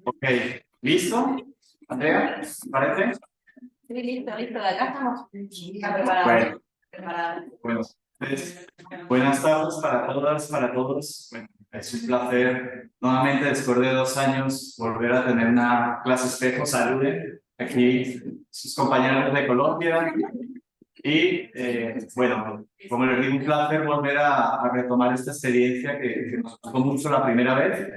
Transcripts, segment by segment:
Ok, ¿listo? Andrea, ¿parece? Sí, listo. De acá estamos preparados. Bueno, pues, buenas tardes para todas, para todos. Bueno, es un placer nuevamente, después de 2 años, volver a tener una clase espejo. Saluden aquí sus compañeros de Colombia. Y bueno, como les digo, un placer volver a retomar esta experiencia que nos gustó mucho la primera vez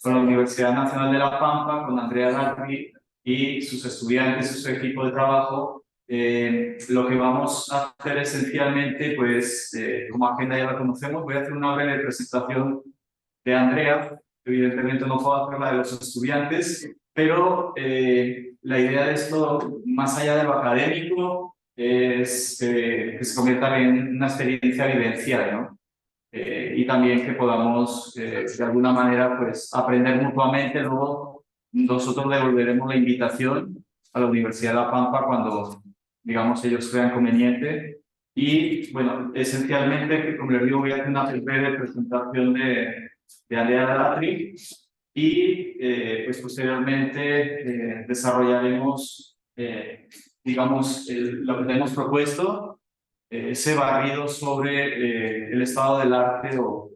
con la Universidad Nacional de La Pampa, con Andrea Gatri y sus estudiantes y su equipo de trabajo. Lo que vamos a hacer esencialmente, pues como agenda ya la conocemos, voy a hacer una breve presentación de Andrea. Evidentemente no puedo hacer la de los estudiantes, pero la idea de esto, más allá de lo académico, es que se convierta en una experiencia vivencial, ¿no? Y también que podamos, de alguna manera, pues, aprender mutuamente. Luego nosotros devolveremos la invitación a la Universidad de La Pampa cuando, digamos, ellos crean conveniente. Y, bueno, esencialmente, como les digo, voy a hacer una breve presentación de Andrea Gatri y, pues, posteriormente desarrollaremos, digamos, lo que hemos propuesto, ese barrido sobre el estado del arte o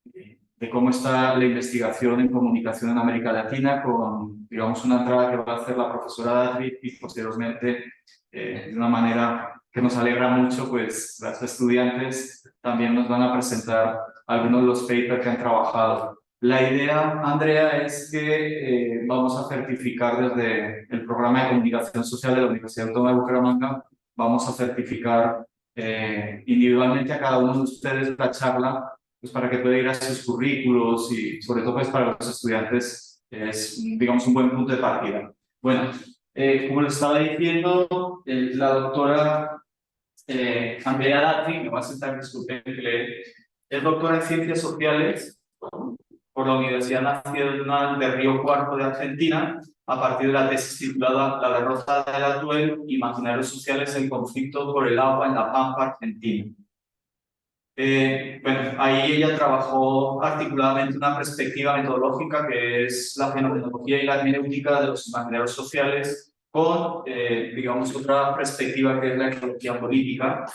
de cómo está la investigación en comunicación en América Latina, con, digamos, una entrada que va a hacer la profesora Gatri y posteriormente, de una manera que nos alegra mucho, pues las estudiantes también nos van a presentar algunos de los papers que han trabajado. La idea, Andrea, es que vamos a certificar desde el programa de comunicación social de la Universidad Autónoma de Bucaramanga, vamos a certificar individualmente a cada uno de ustedes la charla, pues para que pueda ir a sus currículos y sobre todo pues para los estudiantes es, digamos, un buen punto de partida. Bueno, como les estaba diciendo, la doctora Andrea Gatri, me va a sentar, disculpen que le... es doctora en Ciencias Sociales por la Universidad Nacional de Río Cuarto de Argentina, a partir de la tesis titulada La derrota del Atuel, Imaginarios sociales en conflicto por el agua en la Pampa Argentina. Bueno, ahí ella trabajó articuladamente una perspectiva metodológica que es la fenomenología y la hermenéutica de los imaginarios sociales con, digamos, otra perspectiva que es la ecología política.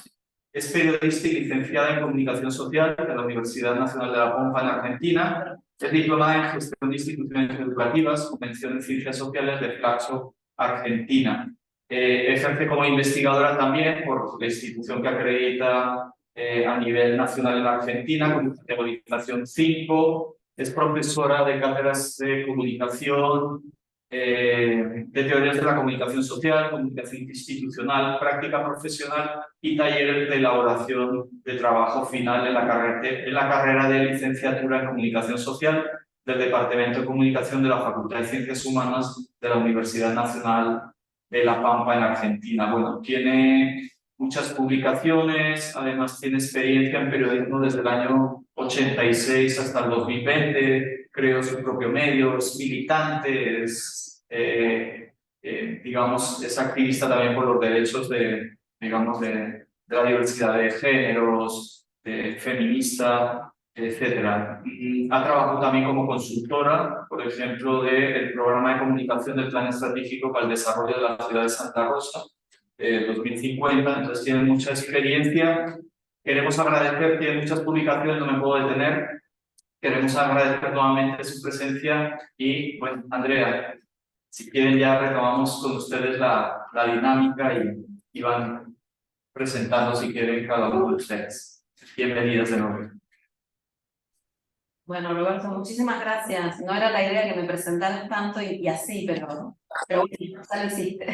Es periodista y licenciada en Comunicación Social de la Universidad Nacional de La Pampa en Argentina. Es diplomada en Gestión de Instituciones Educativas, con mención en Ciencias Sociales de Flaxo, Argentina. Ejerce como investigadora también por la institución que acredita a nivel nacional en la Argentina, con categorización 5. Es profesora de cátedras de comunicación, de teorías de la comunicación social, comunicación institucional, práctica profesional y talleres de elaboración de trabajo final en la carrera de licenciatura en comunicación social del Departamento de Comunicación de la Facultad de Ciencias Humanas de la Universidad Nacional de La Pampa en Argentina. Bueno, tiene muchas publicaciones, además tiene experiencia en periodismo desde el año 86 hasta el 2020, creó su propio medio, es militante, digamos, es activista también por los derechos digamos, de la diversidad de géneros, feminista, etc. Ha trabajado también como consultora, por ejemplo, del programa de comunicación del Plan Estratégico para el Desarrollo de la Ciudad de Santa Rosa, 2050, entonces tiene mucha experiencia. Queremos agradecer, tiene muchas publicaciones, no me puedo detener. Queremos agradecer nuevamente su presencia y, bueno, Andrea, si quieren ya retomamos con ustedes la dinámica y van presentando si quieren cada uno de ustedes. Bienvenidas de nuevo. Bueno, Roberto, muchísimas gracias. No era la idea que me presentaras tanto y así, pero bueno, ya lo hiciste.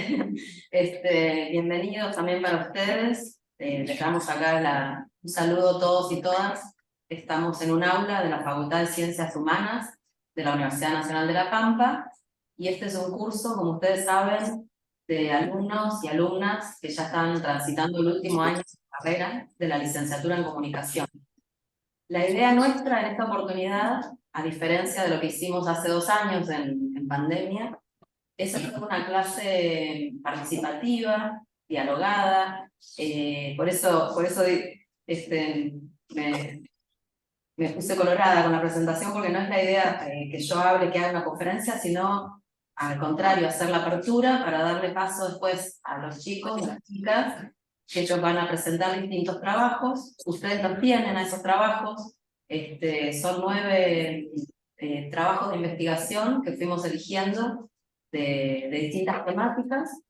Bienvenidos también para ustedes. Dejamos acá un saludo a todos y todas. Estamos en un aula de la Facultad de Ciencias Humanas de la Universidad Nacional de La Pampa y este es un curso, como ustedes saben, de alumnos y alumnas que ya están transitando el último año de carrera de la licenciatura en comunicación. La idea nuestra en esta oportunidad, a diferencia de lo que hicimos hace 2 años en pandemia, es hacer una clase participativa, dialogada. Por eso me, me puse colorada con la presentación porque no es la idea que yo hable, que haga una conferencia, sino al contrario, hacer la apertura para darle paso después a los chicos y las chicas, que ellos van a presentar distintos trabajos. Ustedes los tienen a esos trabajos. Son 9 trabajos de investigación que fuimos eligiendo de distintas temáticas.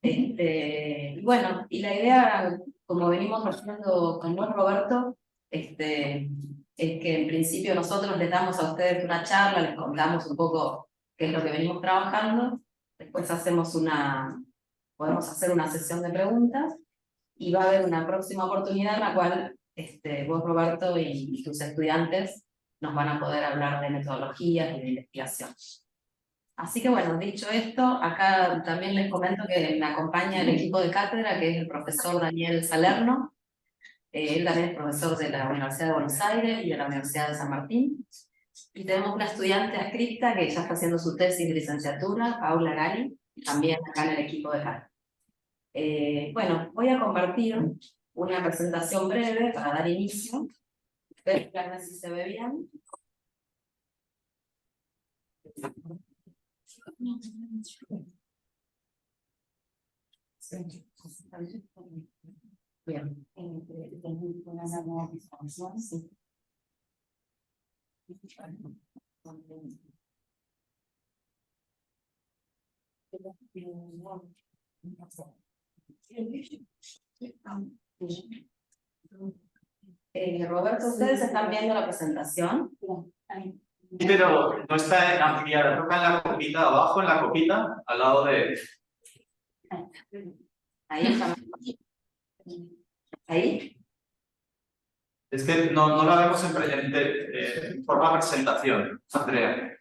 Y bueno, y la idea, como venimos haciendo con vos, Roberto, es que en principio nosotros les damos a ustedes una charla, les contamos un poco qué es lo que venimos trabajando, después podemos hacer una sesión de preguntas, y va a haber una próxima oportunidad en la cual vos, Roberto, y tus estudiantes nos van a poder hablar de metodologías y de investigación. Así que bueno, dicho esto, acá también les comento que me acompaña el equipo de cátedra, que es el profesor Daniel Salerno. Él también es profesor de la Universidad de Buenos Aires y de la Universidad de San Martín. Y tenemos una estudiante adscrita que ya está haciendo su tesis de licenciatura, Paula Gali, también acá en el equipo de cátedra. Bueno, voy a compartir una presentación breve para dar inicio. Ustedes a ver si se ve bien. Bien. Roberto, ¿ustedes están viendo la presentación? Pero no está ampliada, toca en la copita, abajo en la copita, al lado de... Ahí está. ¿Ahí? Es que no la vemos en forma de presentación, Andrea.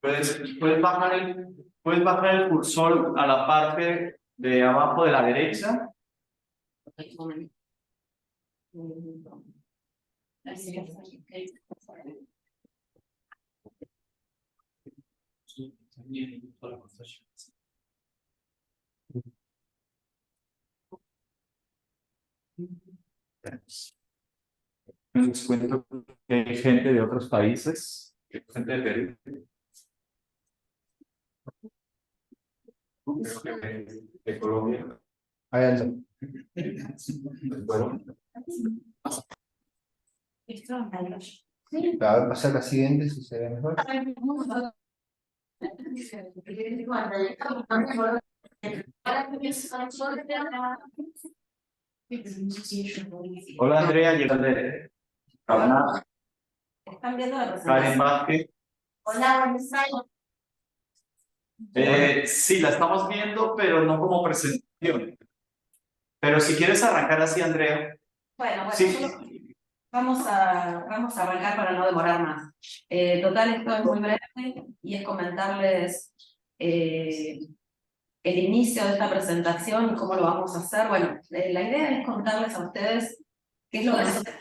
Puedes bajar el cursor a la parte de abajo de la derecha. Les cuento que hay gente de otros países, gente de Perú. Creo que de Colombia. Hay algo. Bueno. A ver, pasar la siguiente si se ve mejor. Hola Andrea, llega de ¿Están viendo la Karen presentación? Vázquez. Hola, buenos años. Sí, la estamos viendo, pero no como presentación. Pero si quieres arrancar así, Andrea. Bueno, Sí. vamos a arrancar para no demorar más. Total, esto es muy breve y es comentarles el inicio de esta presentación y cómo lo vamos a hacer. Bueno, la idea es contarles a ustedes qué es lo que nosotros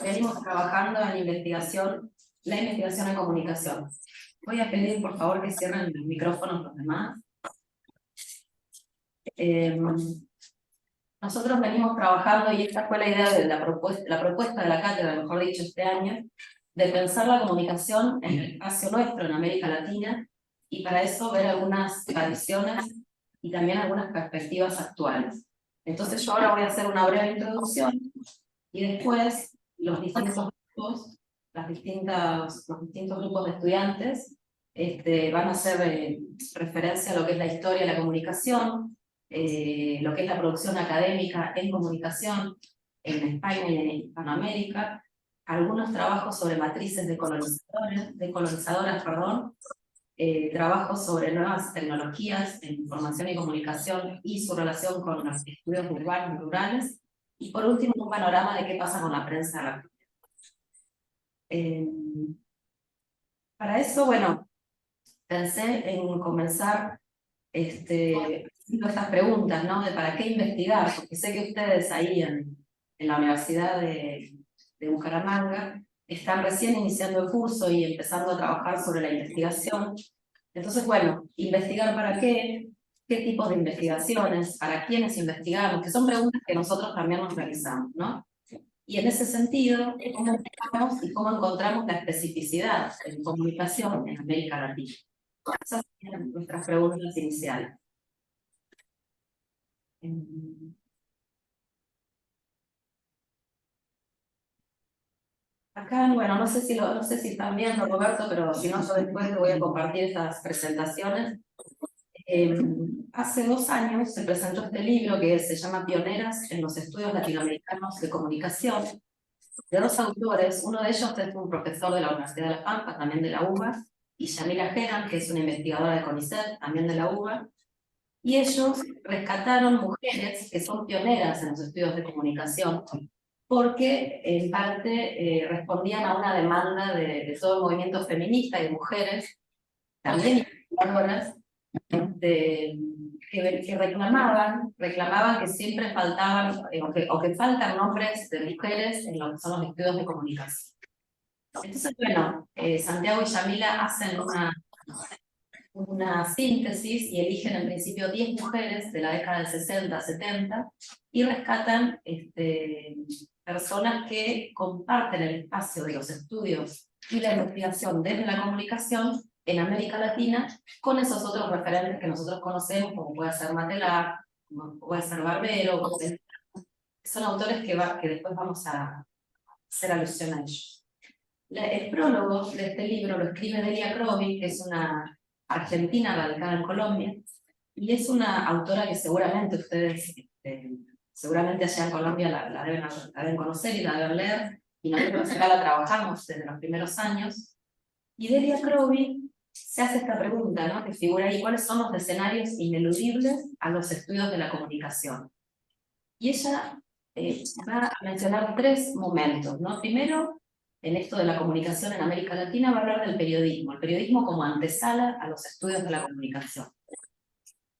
venimos trabajando en investigación, la investigación en comunicación. Voy a pedir, por favor, que cierren los micrófonos los demás. Nosotros venimos trabajando, y esta fue la idea de la propuesta de la cátedra, mejor dicho, este año, de pensar la comunicación en el espacio nuestro, en América Latina, y para eso ver algunas tradiciones y también algunas perspectivas actuales. Entonces yo ahora voy a hacer una breve introducción, y después los distintos grupos, los distintos grupos de estudiantes van a hacer referencia a lo que es la historia de la comunicación, lo que es la producción académica en comunicación en España y en Hispanoamérica, algunos trabajos sobre matrices decolonizadoras, trabajos sobre nuevas tecnologías en información y comunicación y su relación con los estudios urbanos y rurales, y por último un panorama de qué pasa con la prensa actual. Para eso, bueno, pensé en comenzar haciendo estas preguntas, ¿no? De para qué investigar, porque sé que ustedes ahí en la Universidad de Bucaramanga están recién iniciando el curso y empezando a trabajar sobre la investigación. Entonces, bueno, investigar para qué qué tipo de investigaciones, para quiénes investigamos, que son preguntas que nosotros también nos realizamos, ¿no? Y en ese sentido, ¿cómo buscamos y cómo encontramos la especificidad en comunicación en América Latina? Esas son nuestras preguntas iniciales. Acá, bueno, no sé si están viendo, Roberto, pero si no, yo después te voy a compartir estas presentaciones. Hace 2 años se presentó este libro que se llama Pioneras en los Estudios Latinoamericanos de Comunicación, de 2 autores. Uno de ellos es un profesor de la Universidad de La Pampa, también de la UBA, y Yamila Heran, que es una investigadora de CONICET, también de la UBA. Y ellos rescataron mujeres que son pioneras en los estudios de comunicación, porque en parte respondían a una demanda de todo el movimiento feminista y de mujeres, también investigadoras, que reclamaban que siempre faltaban, o que faltan nombres de mujeres en lo que son los estudios de comunicación. Entonces, bueno, Santiago y Yamila hacen una síntesis y eligen en principio 10 mujeres de la década del 60, 70 y rescatan personas que comparten el espacio de los estudios y la investigación desde la comunicación en América Latina con esos otros referentes que nosotros conocemos, como puede ser Matelar, como puede ser Barbero, son autores que después vamos a hacer alusión a ellos. El prólogo de este libro lo escribe Delia Crovi, que es una argentina radicada en Colombia, y es una autora que seguramente ustedes, seguramente allá en Colombia la deben conocer y la deben leer, y nosotros acá la trabajamos desde los primeros años. Y Delia Crovi se hace esta pregunta, ¿no?, que figura ahí: ¿cuáles son los escenarios ineludibles a los estudios de la comunicación? Y ella va a mencionar 3 momentos, ¿no? Primero, en esto de la comunicación en América Latina, va a hablar del periodismo, el periodismo como antesala a los estudios de la comunicación.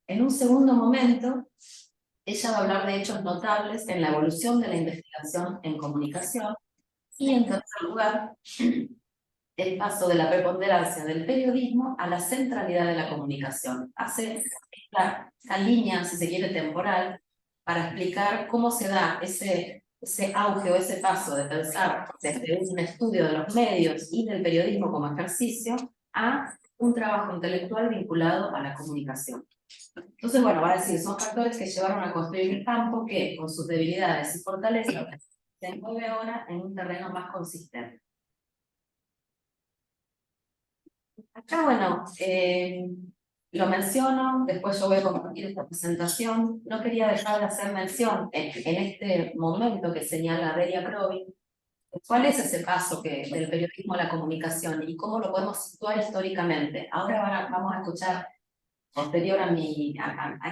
En un segundo momento, ella va a hablar de hechos notables en la evolución de la investigación en comunicación, y en tercer lugar, el paso de la preponderancia del periodismo a la centralidad de la comunicación. Hace esta línea, si se quiere, temporal, para explicar cómo se da ese auge o ese paso de pensar desde un estudio de los medios y del periodismo como ejercicio a un trabajo intelectual vinculado a la comunicación. Entonces, bueno, va a decir, son factores que llevaron a construir un campo que, con sus debilidades y fortalezas, se mueve ahora en un terreno más consistente. Acá, bueno, lo menciono, después yo voy a compartir esta presentación. No quería dejar de hacer mención en este momento que señala Delia Crovi, cuál es ese paso del periodismo a la comunicación y cómo lo podemos situar históricamente. Ahora vamos a escuchar, posterior a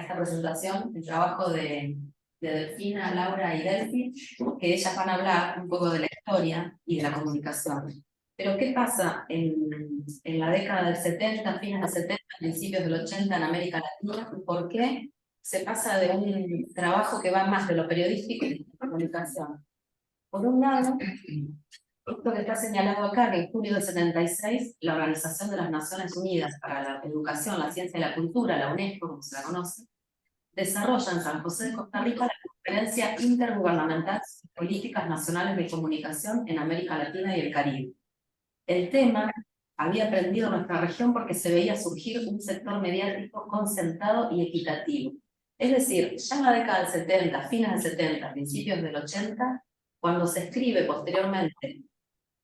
esta presentación, el trabajo de Delfina, Laura y Delphi, que ellas van a hablar un poco de la historia y de la comunicación. Pero ¿qué pasa en la década del 70, fines del 70, principios del 80 en América Latina? ¿Por qué se pasa de un trabajo que va más de lo periodístico y de la comunicación? Por un lado, esto que está señalado acá, que en julio del 76, la Organización de las Naciones Unidas para la Educación, la Ciencia y la Cultura, la UNESCO, como se la conoce, desarrolla en San José de Costa Rica la Conferencia Intergubernamental de Políticas Nacionales de Comunicación en América Latina y el Caribe. El tema había prendido nuestra región porque se veía surgir un sector mediático concentrado y equitativo. Es decir, ya en la década del 70, fines del 70, principios del 80, cuando se escribe posteriormente,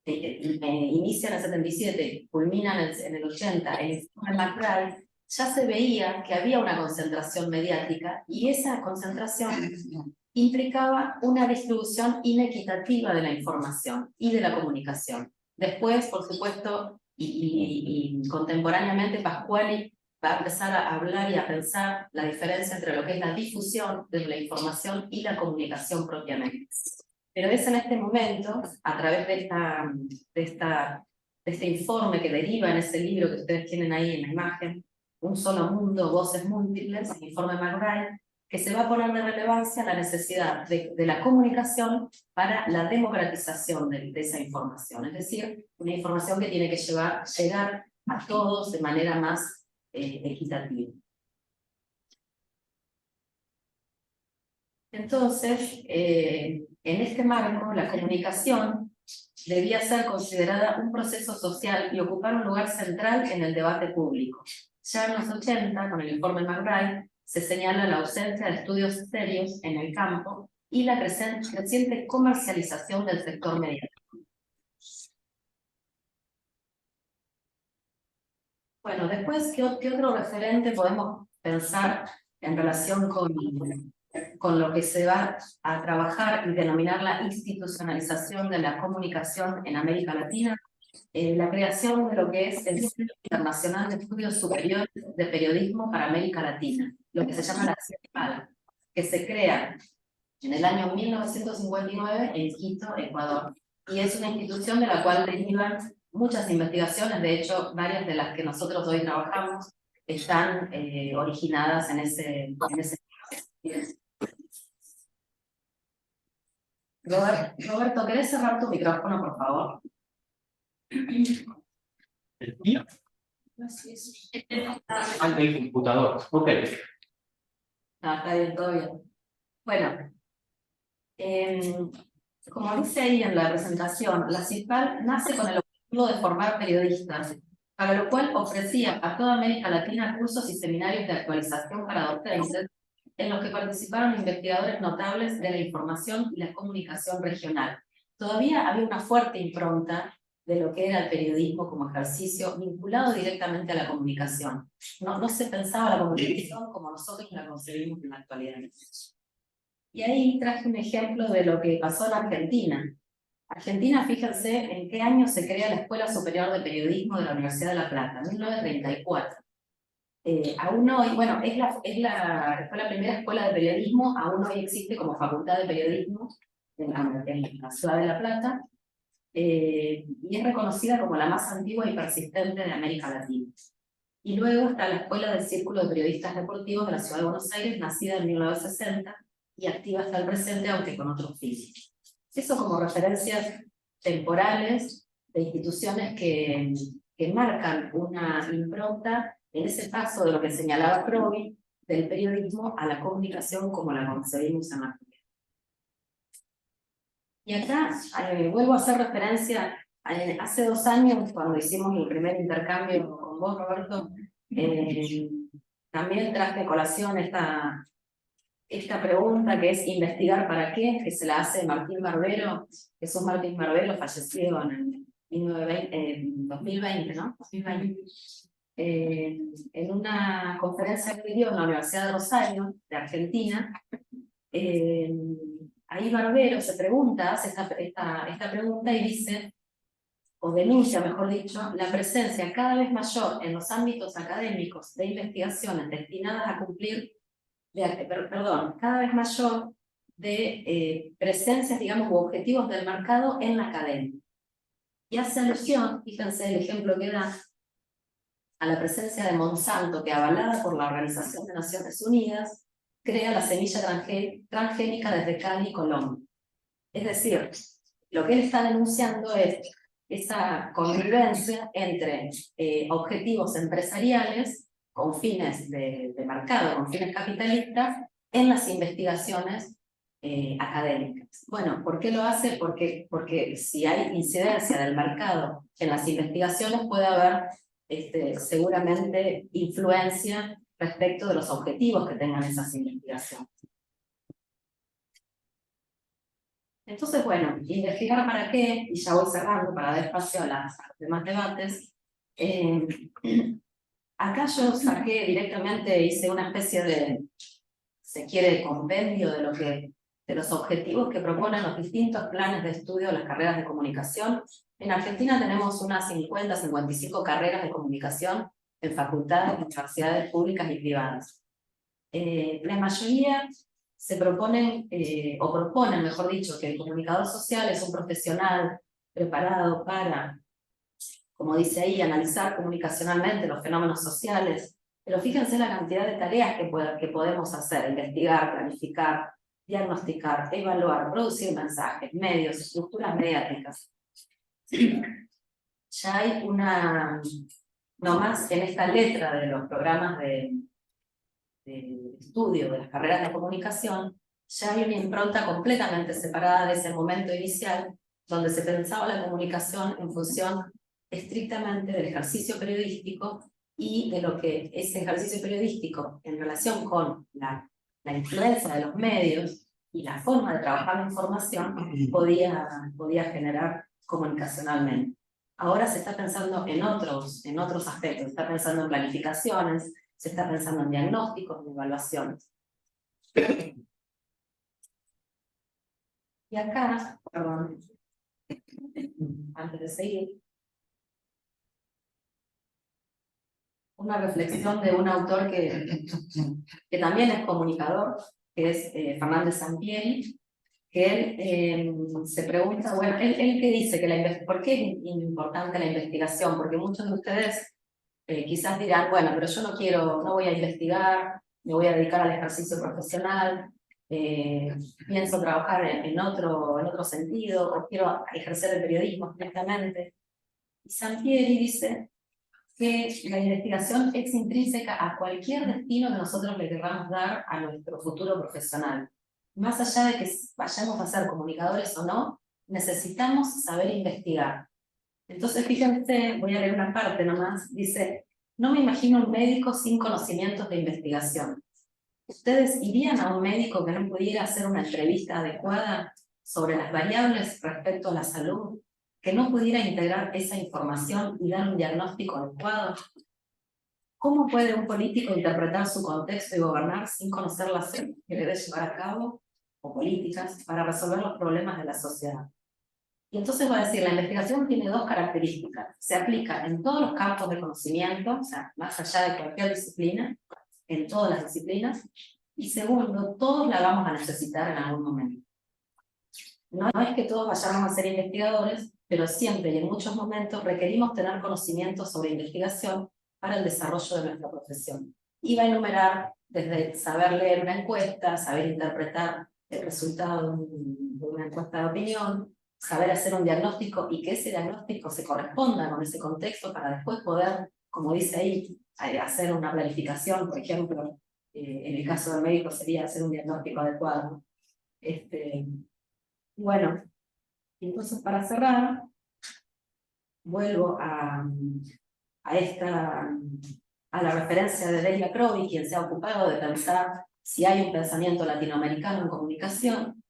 inicia en el 77, culmina en el 80, el informe McBride, ya se veía que había una concentración mediática, y esa concentración implicaba una distribución inequitativa de la información y de la comunicación. Después, por supuesto, y contemporáneamente, Pasquali va a empezar a hablar y a pensar la diferencia entre lo que es la difusión de la información y la comunicación propiamente. Pero es en este momento, a través de este informe que deriva en ese libro que ustedes tienen ahí en la imagen, Un solo mundo, voces múltiples, el informe McBride, que se va a poner de relevancia la necesidad de la comunicación para la democratización de esa información. Es decir, una información que tiene que llegar a todos de manera más equitativa. Entonces, en este marco, la comunicación debía ser considerada un proceso social y ocupar un lugar central en el debate público. Ya en los 80, con el informe McBride, se señala la ausencia de estudios serios en el campo y la creciente comercialización del sector mediático. Bueno, después, ¿qué otro referente podemos pensar en relación con lo que se va a trabajar y denominar la institucionalización de la comunicación en América Latina? La creación de lo que es el Centro Internacional de Estudios Superiores de Periodismo para América Latina, lo que se llama la CIEPAL, que se crea en el año 1959 en Quito, Ecuador. Y es una institución de la cual derivan muchas investigaciones, de hecho, varias de las que nosotros hoy trabajamos están originadas en ese Roberto, ¿querés cerrar tu micrófono, por favor? ¿El mío? Al del computador. Ok. Está bien, todo bien. Bueno, como dice ahí en la presentación, la CIEPAL nace con el objetivo de formar periodistas, para lo cual ofrecía a toda América Latina cursos y seminarios de actualización para docentes, en los que participaron investigadores notables de la información y la comunicación regional. Todavía había una fuerte impronta de lo que era el periodismo como ejercicio vinculado directamente a la comunicación. No se pensaba la comunicación como nosotros la concebimos en la actualidad. Y ahí traje un ejemplo de lo que pasó en Argentina. Argentina, fíjense en qué año se crea la Escuela Superior de Periodismo de la Universidad de La Plata, 1934. Aún hoy, bueno, fue la primera escuela de periodismo, aún hoy existe como facultad de periodismo en la ciudad de La Plata, y es reconocida como la más antigua y persistente de América Latina. Y luego está la Escuela del Círculo de Periodistas Deportivos de la Ciudad de Buenos Aires, nacida en 1960 y activa hasta el presente, aunque con otros fines. Eso como referencias temporales de instituciones que marcan una impronta en ese paso de lo que señalaba Provi, del periodismo a la comunicación como la concebimos en la actualidad. Y acá vuelvo a hacer referencia hace 2 años, cuando hicimos el primer intercambio con vos, Roberto, también traje a colación esta pregunta que es ¿investigar para qué? Que se la hace Martín Barbero, Jesús Martín Barbero, fallecido en 2020, ¿no? 2020. En una conferencia que dio en la Universidad de Rosario, de Argentina, ahí Barbero se pregunta, hace esta pregunta y dice, o denuncia, mejor dicho, la presencia cada vez mayor en los ámbitos académicos de investigaciones destinadas a cumplir, cada vez mayor de presencias, digamos, u objetivos del mercado en la academia. Y hace alusión, fíjense el ejemplo que da, a la presencia de Monsanto, que avalada por la Organización de Naciones Unidas, crea la semilla transgénica desde Cali, Colombia. Es decir, lo que él está denunciando es esa convivencia entre objetivos empresariales con fines de mercado, con fines capitalistas, en las investigaciones académicas. Bueno, ¿por qué lo hace? Porque si hay incidencia del mercado en las investigaciones puede haber seguramente influencia respecto de los objetivos que tengan esas investigaciones. Entonces, bueno, investigar para qué, y ya voy cerrando para dar espacio a los demás debates. Acá yo saqué directamente, hice una especie de, se quiere, compendio de los objetivos que proponen los distintos planes de estudio de las carreras de comunicación. En Argentina tenemos unas 50-55 carreras de comunicación en facultades, universidades públicas y privadas. La mayoría se proponen, o proponen, mejor dicho, que el comunicador social es un profesional preparado para, como dice ahí, analizar comunicacionalmente los fenómenos sociales, pero fíjense la cantidad de tareas que podemos hacer: investigar, planificar, diagnosticar, evaluar, producir mensajes, medios, estructuras mediáticas. Ya hay nomás en esta letra de los programas de estudio de las carreras de comunicación, ya hay una impronta completamente separada de ese momento inicial, donde se pensaba la comunicación en función estrictamente del ejercicio periodístico y de lo que ese ejercicio periodístico en relación con la influencia de los medios y la forma de trabajar la información podía generar comunicacionalmente. Ahora se está pensando en otros aspectos, se está pensando en planificaciones, se está pensando en diagnósticos, en evaluaciones. Y acá, perdón, antes de seguir, una reflexión de un autor que también es comunicador, que es Fernández Sampieri, que él se pregunta, bueno, él que dice que ¿por qué es importante la investigación? Porque muchos de ustedes quizás dirán, bueno, pero yo no voy a investigar, me voy a dedicar al ejercicio profesional, pienso trabajar en otro sentido, o quiero ejercer el periodismo directamente. Y Sampieri dice que la investigación es intrínseca a cualquier destino que nosotros le queramos dar a nuestro futuro profesional. Más allá de que vayamos a ser comunicadores o no, necesitamos saber investigar. Entonces, fíjense, voy a leer una parte nomás, dice, no me imagino un médico sin conocimientos de investigación. ¿Ustedes irían a un médico que no pudiera hacer una entrevista adecuada sobre las variables respecto a la salud, que no pudiera integrar esa información y dar un diagnóstico adecuado? ¿Cómo puede un político interpretar su contexto y gobernar sin conocer las acciones que debe llevar a cabo, o políticas, para resolver los problemas de la sociedad? Y entonces voy a decir, la investigación tiene dos características. Se aplica en todos los campos de conocimiento, o sea, más allá de cualquier disciplina, en todas las disciplinas. Y segundo, todos la vamos a necesitar en algún momento. No es que todos vayamos a ser investigadores, pero siempre y en muchos momentos requerimos tener conocimientos sobre investigación para el desarrollo de nuestra profesión. Y va a enumerar desde saber leer una encuesta, saber interpretar el resultado de una encuesta de opinión, saber hacer un diagnóstico y que ese diagnóstico se corresponda con ese contexto para después poder, como dice ahí, hacer una planificación, por ejemplo, en el caso del médico sería hacer un diagnóstico adecuado. Bueno, entonces para cerrar, vuelvo a la referencia de Delia Crovi, quien se ha ocupado de pensar si hay un pensamiento latinoamericano en comunicación,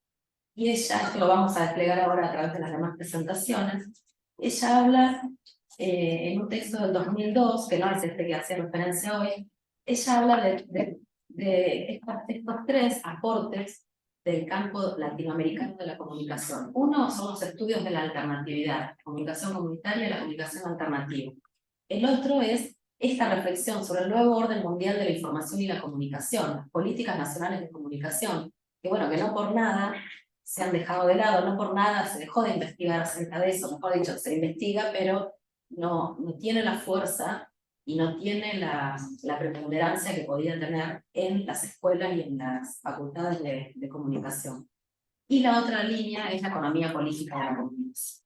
y ella, esto lo vamos a desplegar ahora a través de las demás presentaciones, ella habla en un texto del 2002, que no es este que hacía referencia hoy, ella habla de estos tres aportes del campo latinoamericano de la comunicación. Uno son los estudios de la alternatividad, comunicación comunitaria y la comunicación alternativa. El otro es esta reflexión sobre el nuevo orden mundial de la información y la comunicación, las políticas nacionales de comunicación, que bueno, que no por nada se han dejado de lado, no por nada se dejó de investigar acerca de eso, mejor dicho, se investiga, pero no tiene la fuerza y no tiene la preponderancia que podía tener en las escuelas y en las facultades de comunicación. Y la otra línea es la economía política de la comunicación.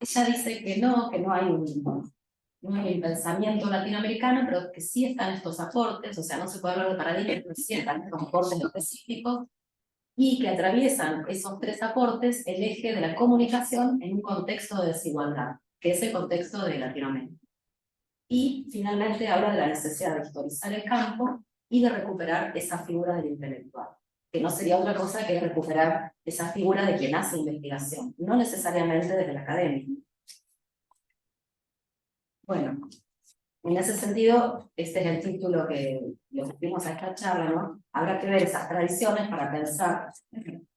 Ella dice que no hay un pensamiento latinoamericano, pero que sí están estos aportes, o sea, no se puede hablar de paradigmas, pero sí están estos aportes específicos, y que atraviesan esos tres aportes el eje de la comunicación en un contexto de desigualdad, que es el contexto de Latinoamérica. Y finalmente habla de la necesidad de historizar el campo y de recuperar esa figura del intelectual, que no sería otra cosa que recuperar esa figura de quien hace investigación, no necesariamente desde la academia. Bueno, en ese sentido, este es el título que le pusimos a esta charla, ¿no? Habrá que ver esas tradiciones para pensar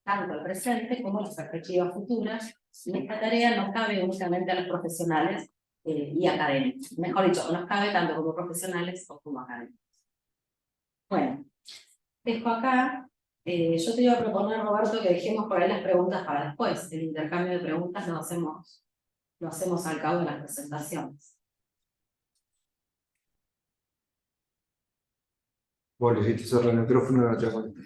tanto el presente como las perspectivas futuras, y esta tarea no cabe únicamente a los profesionales y académicos. Mejor dicho, nos cabe tanto como profesionales como académicos. Bueno, dejo acá. Yo te iba a proponer, Roberto, que dejemos por ahí las preguntas para después. El intercambio de preguntas lo hacemos al cabo de las presentaciones. Bueno, si te cerra el micrófono, no te aguanto.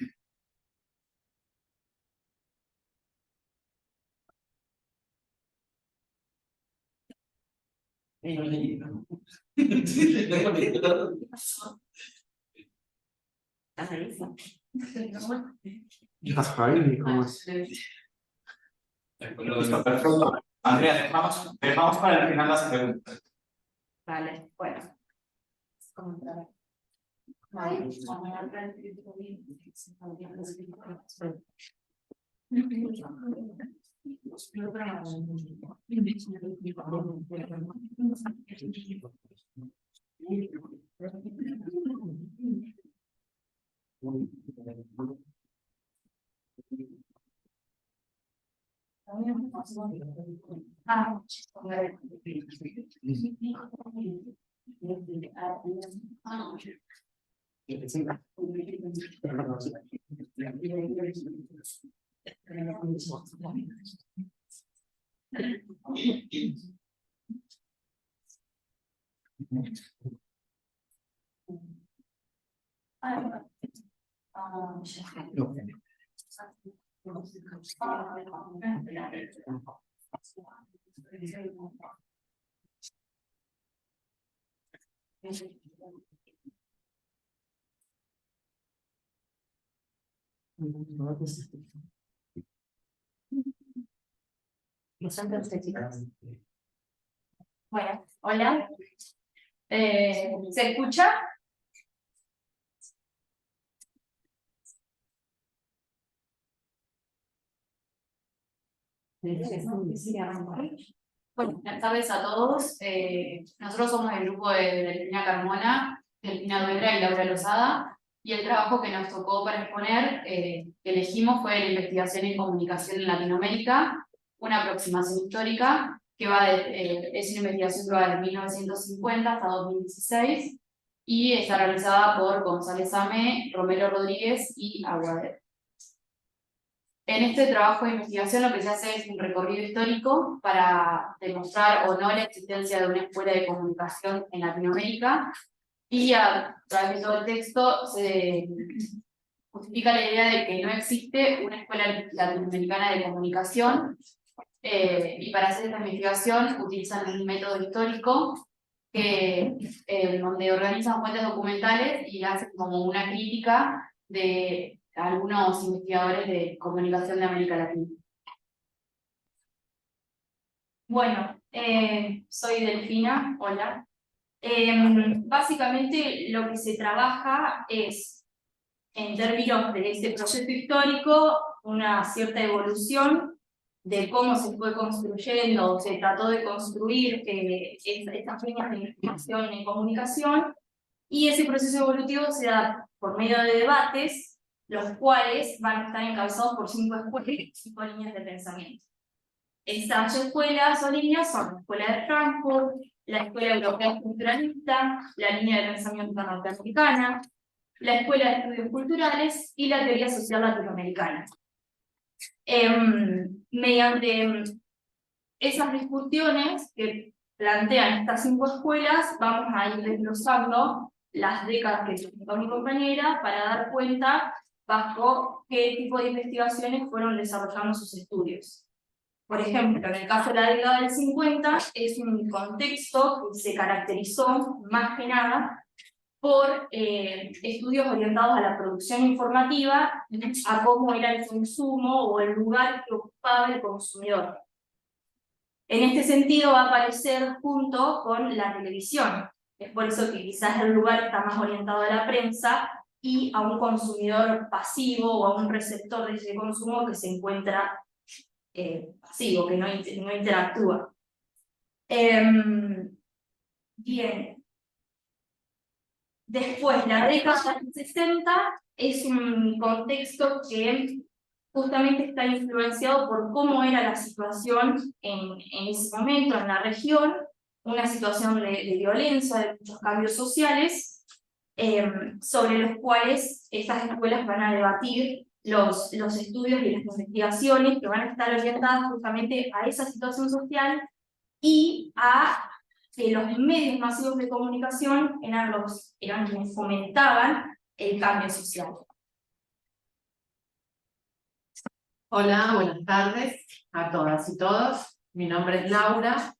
¿Estás ahí? Jaime, ¿cómo es? Listo, perfecto. Andrea, dejamos para el final las preguntas. Vale, bueno. Bueno, hola. ¿Se escucha? Bueno, buenas tardes a todos. Nosotros somos el grupo de Delfina Carmona, Delfina Duegra y Laura Lozada, y el trabajo que nos tocó para exponer, que elegimos, fue la investigación en comunicación en Latinoamérica, una aproximación histórica, que es una investigación que va desde 1950 hasta 2016, y está realizada por González Amé, Romero Rodríguez y Aguadero. En este trabajo de investigación lo que se hace es un recorrido histórico para demostrar o no la existencia de una escuela de comunicación en Latinoamérica, y a través de todo el texto se justifica la idea de que no existe una escuela latinoamericana de comunicación, y para hacer esta investigación utilizan un método histórico donde organizan fuentes documentales y hacen como una crítica de algunos investigadores de comunicación de América Latina. Bueno, soy Delfina, hola. Básicamente lo que se trabaja es, en términos de este proceso histórico, una cierta evolución de cómo se fue construyendo, se trató de construir estas líneas de investigación en comunicación, y ese proceso evolutivo se da por medio de debates, los cuales van a estar encabezados por 5 escuelas y 5 líneas de pensamiento. Estas escuelas o líneas son la Escuela de Frankfurt, la Escuela Europea Estructuralista, la Línea de Pensamiento Norteamericana, la Escuela de Estudios Culturales y la Teoría Social Latinoamericana. Mediante esas discusiones que plantean estas 5 escuelas, vamos a ir desglosando las décadas que explicó mi compañera para dar cuenta bajo qué tipo de investigaciones fueron desarrollando sus estudios. Por ejemplo, en el caso de la década del 50, es un contexto que se caracterizó más que nada por estudios orientados a la producción informativa, a cómo era el consumo o el lugar que ocupaba el consumidor. En este sentido va a aparecer junto con la televisión. Es por eso que quizás el lugar está más orientado a la prensa y a un consumidor pasivo o a un receptor de ese consumo que se encuentra pasivo, que no interactúa. Bien. Después, la década del 60 es un contexto que justamente está influenciado por cómo era la situación en ese momento en la región, una situación de violencia, de muchos cambios sociales, sobre los cuales estas escuelas van a debatir los estudios y las investigaciones que van a estar orientadas justamente a esa situación social y a que los medios masivos de comunicación eran quienes fomentaban el cambio social. Hola, buenas tardes a todas y todos. Mi nombre es Laura,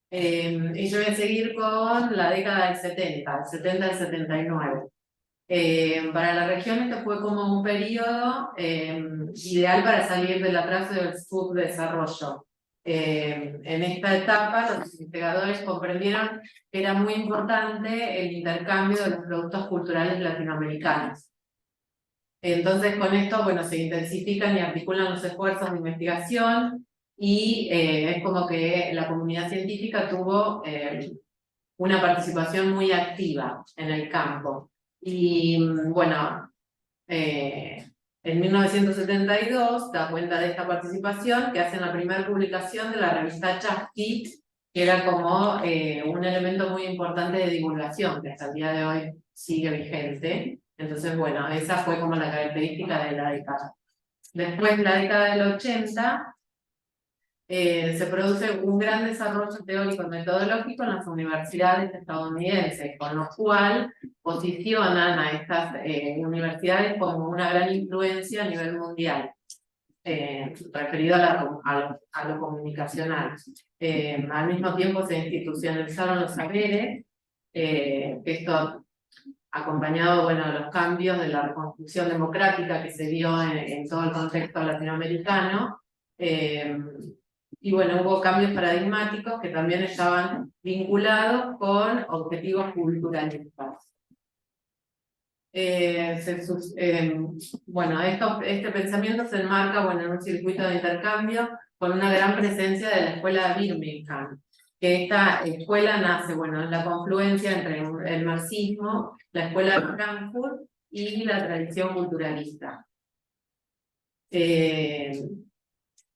y yo voy a seguir con la década del 70, del 70 al 79. Para la región esto fue como un periodo ideal para salir del atraso del subdesarrollo. En esta etapa los investigadores comprendieron que era muy importante el intercambio de los productos culturales latinoamericanos. Entonces con esto, bueno, se intensifican y articulan los esfuerzos de investigación y es como que la comunidad científica tuvo una participación muy activa en el campo. Y bueno, en 1972 da cuenta de esta participación que hacen la primera publicación de la revista Chasqui, que era como un elemento muy importante de divulgación, que hasta el día de hoy sigue vigente. Entonces, bueno, esa fue como la característica de la década. Después, la década del 80, se produce un gran desarrollo teórico y metodológico en las universidades estadounidenses, con lo cual posicionan a estas universidades como una gran influencia a nivel mundial, referido a lo comunicacional. Al mismo tiempo se institucionalizaron los saberes, esto acompañado, bueno, de los cambios de la reconstrucción democrática que se dio en todo el contexto latinoamericano. Y bueno, hubo cambios paradigmáticos que también estaban vinculados con objetivos culturalistas. Bueno, este pensamiento se enmarca, bueno, en un circuito de intercambio con una gran presencia de la escuela de Birmingham, que esta escuela nace, bueno, en la confluencia entre el marxismo, la escuela de Frankfurt y la tradición culturalista.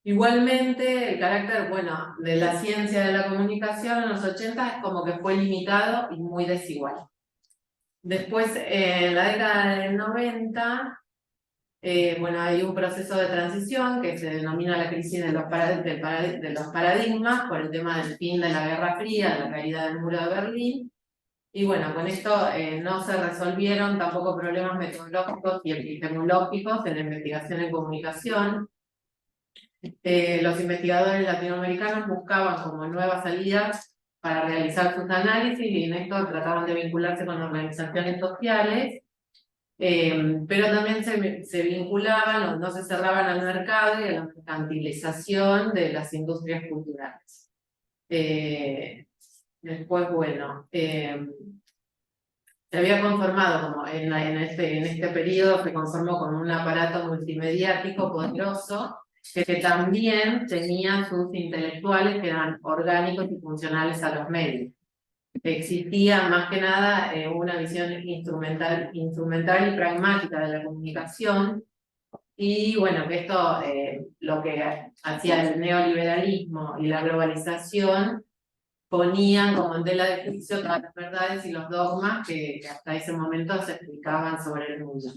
Igualmente, el carácter, bueno, de la ciencia de la comunicación en los 80 es como que fue limitado y muy desigual. Después, en la década del 90, bueno, hay un proceso de transición que se denomina la crisis de los paradigmas por el tema del fin de la Guerra Fría, la caída del muro de Berlín. Y bueno, con esto no se resolvieron tampoco problemas metodológicos y epistemológicos en la investigación en comunicación. Los investigadores latinoamericanos buscaban como nuevas salidas para realizar sus análisis y en esto trataban de vincularse con organizaciones sociales, pero también se vinculaban o no se cerraban al mercado y a la mercantilización de las industrias culturales. Después, bueno, se había conformado, como en este periodo se conformó con un aparato multimediático poderoso, que también tenía sus intelectuales que eran orgánicos y funcionales a los medios. Existía más que nada una visión instrumental y pragmática de la comunicación, y bueno, que esto lo que hacía el neoliberalismo y la globalización ponían como en tela de juicio todas las verdades y los dogmas que hasta ese momento se explicaban sobre el mundo.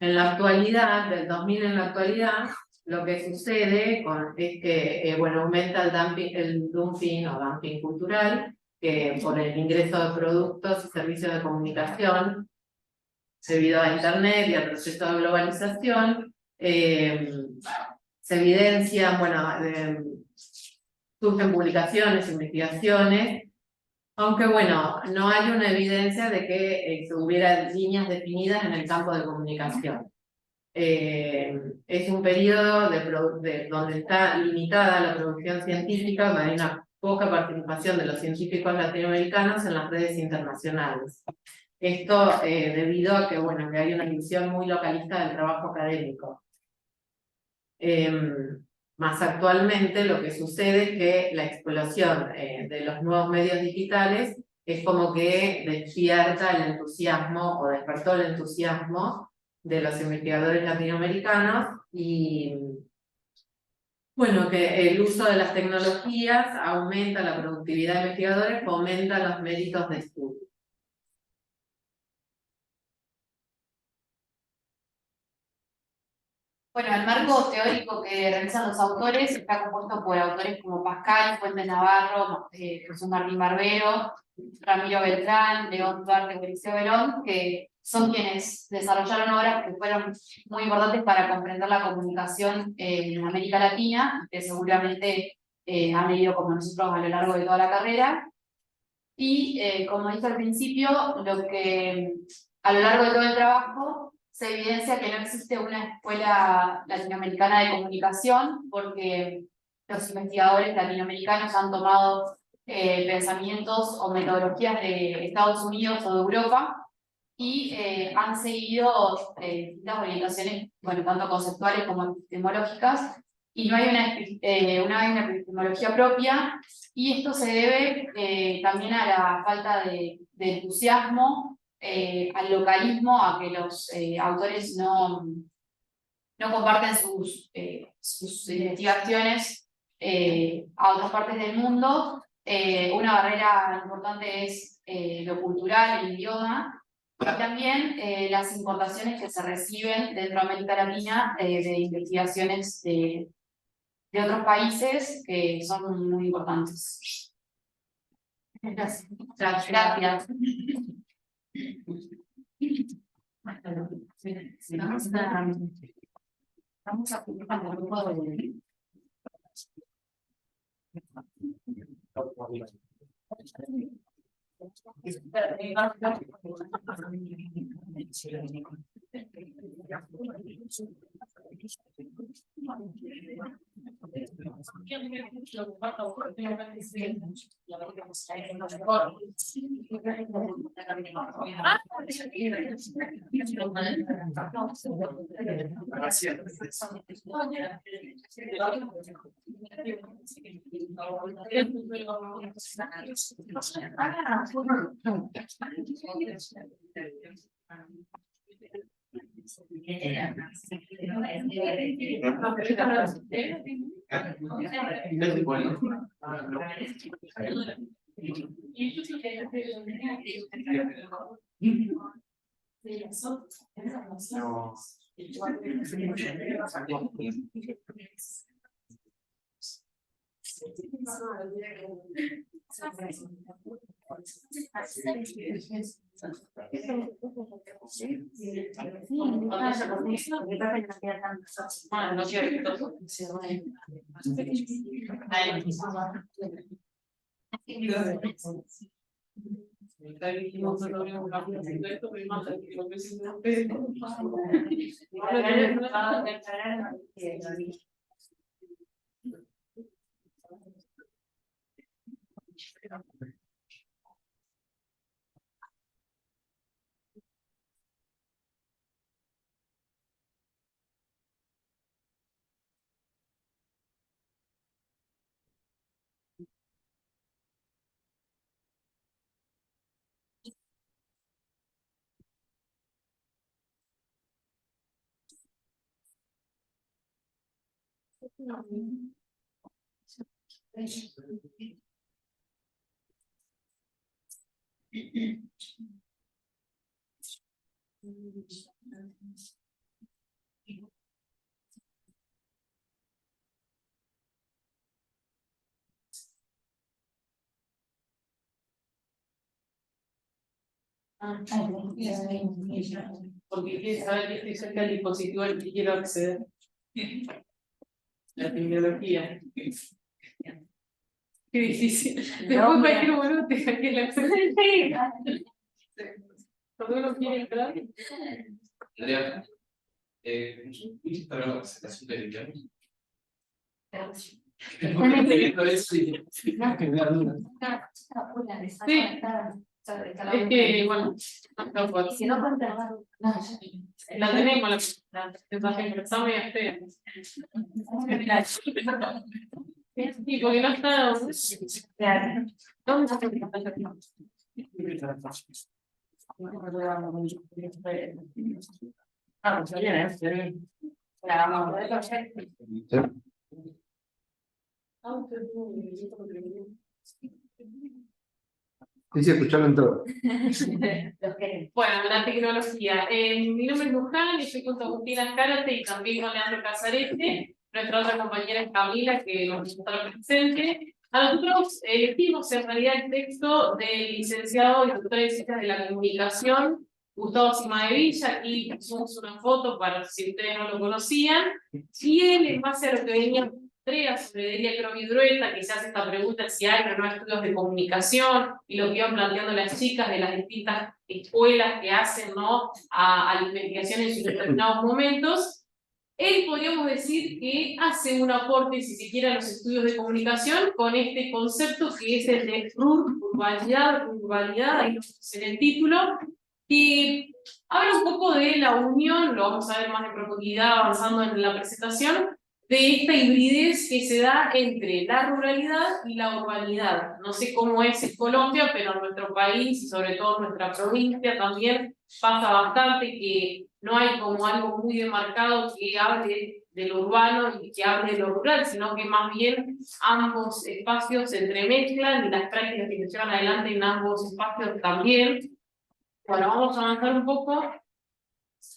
En la actualidad, del 2000 en la actualidad, lo que sucede es que bueno, aumenta el dumping o dumping cultural, que por el ingreso de productos y servicios de comunicación debido a Internet y al proceso de globalización, se evidencian, bueno, surgen publicaciones, investigaciones, aunque bueno, no hay una evidencia de que hubiera líneas definidas en el campo de comunicación. Es un periodo donde está limitada la producción científica, donde hay una poca participación de los científicos latinoamericanos en las redes internacionales. Esto debido a que, bueno, que hay una visión muy localista del trabajo académico. Más actualmente lo que sucede es que la explosión de los nuevos medios digitales es como que despierta el entusiasmo o despertó el entusiasmo de los investigadores latinoamericanos y bueno, que el uso de las tecnologías aumenta la productividad de investigadores, fomenta los méritos de estudio. Bueno, el marco teórico que realizan los autores está compuesto por autores como Pascal, Fuentes Navarro, José Martín Barbero, Ramiro Beltrán, León Duarte, Mauricio Verón, que son quienes desarrollaron obras que fueron muy importantes para comprender la comunicación en América Latina, que seguramente han leído como nosotros a lo largo de toda la carrera. Y como dije al principio, lo que A lo largo de todo el trabajo se evidencia que no existe una escuela latinoamericana de comunicación porque los investigadores latinoamericanos han tomado pensamientos o metodologías de Estados Unidos o de Europa y han seguido distintas orientaciones, bueno, tanto conceptuales como epistemológicas, y no hay una epistemología propia, y esto se debe también a la falta de entusiasmo, al localismo, a que los autores no comparten sus investigaciones a otras partes del mundo. Una barrera importante es lo cultural, el idioma, y también las importaciones que se reciben dentro de América Latina de investigaciones de otros países que son muy importantes. Gracias. Gracias. Vamos a publicar el grupo de... Porque quiere saber que estoy cerca del dispositivo al que quiero acceder. La tecnología. Qué difícil. Después cualquier boludo te hackea el acceso. Cuando uno quiere entrar. Andrea, para la presentación de Liliana. Es que, bueno, Si no, la tenemos, la presentación, pero está muy fea. Sí, porque no está. ¿Dónde está la presentación? Ah, pues bien, Sí, sí, escucharon todo. Bueno, la tecnología. Mi nombre es Luján y estoy con Agustina Cárate y también con Leandro Casarete. Nuestra otra compañera es Camila, que nos está presente. A nosotros elegimos en realidad el texto del licenciado y doctor en Ciencias de la Comunicación, Gustavo Cimadevilla. Aquí pusimos una foto para si ustedes no lo conocían. Y él, en base a lo que venía Andrea sobre Delia Crovidrueta, que se hace esta pregunta si hay o no estudios de comunicación, y lo que iban planteando las chicas de las distintas escuelas que hacen, ¿no?, a la investigación en sus determinados momentos. Él podríamos decir que hace un aporte, si se quiere, a los estudios de comunicación con este concepto que es el de urbanidad, ahí lo puse en el título, que habla un poco de la unión, lo vamos a ver más en profundidad avanzando en la presentación, de esta hibridez que se da entre la ruralidad y la urbanidad. No sé cómo es en Colombia, pero en nuestro país y sobre todo en nuestra provincia también pasa bastante que no hay como algo muy demarcado que hable de lo urbano y que hable de lo rural, sino que más bien ambos espacios se entremezclan y las prácticas que se llevan adelante en ambos espacios también. Bueno, vamos a avanzar un poco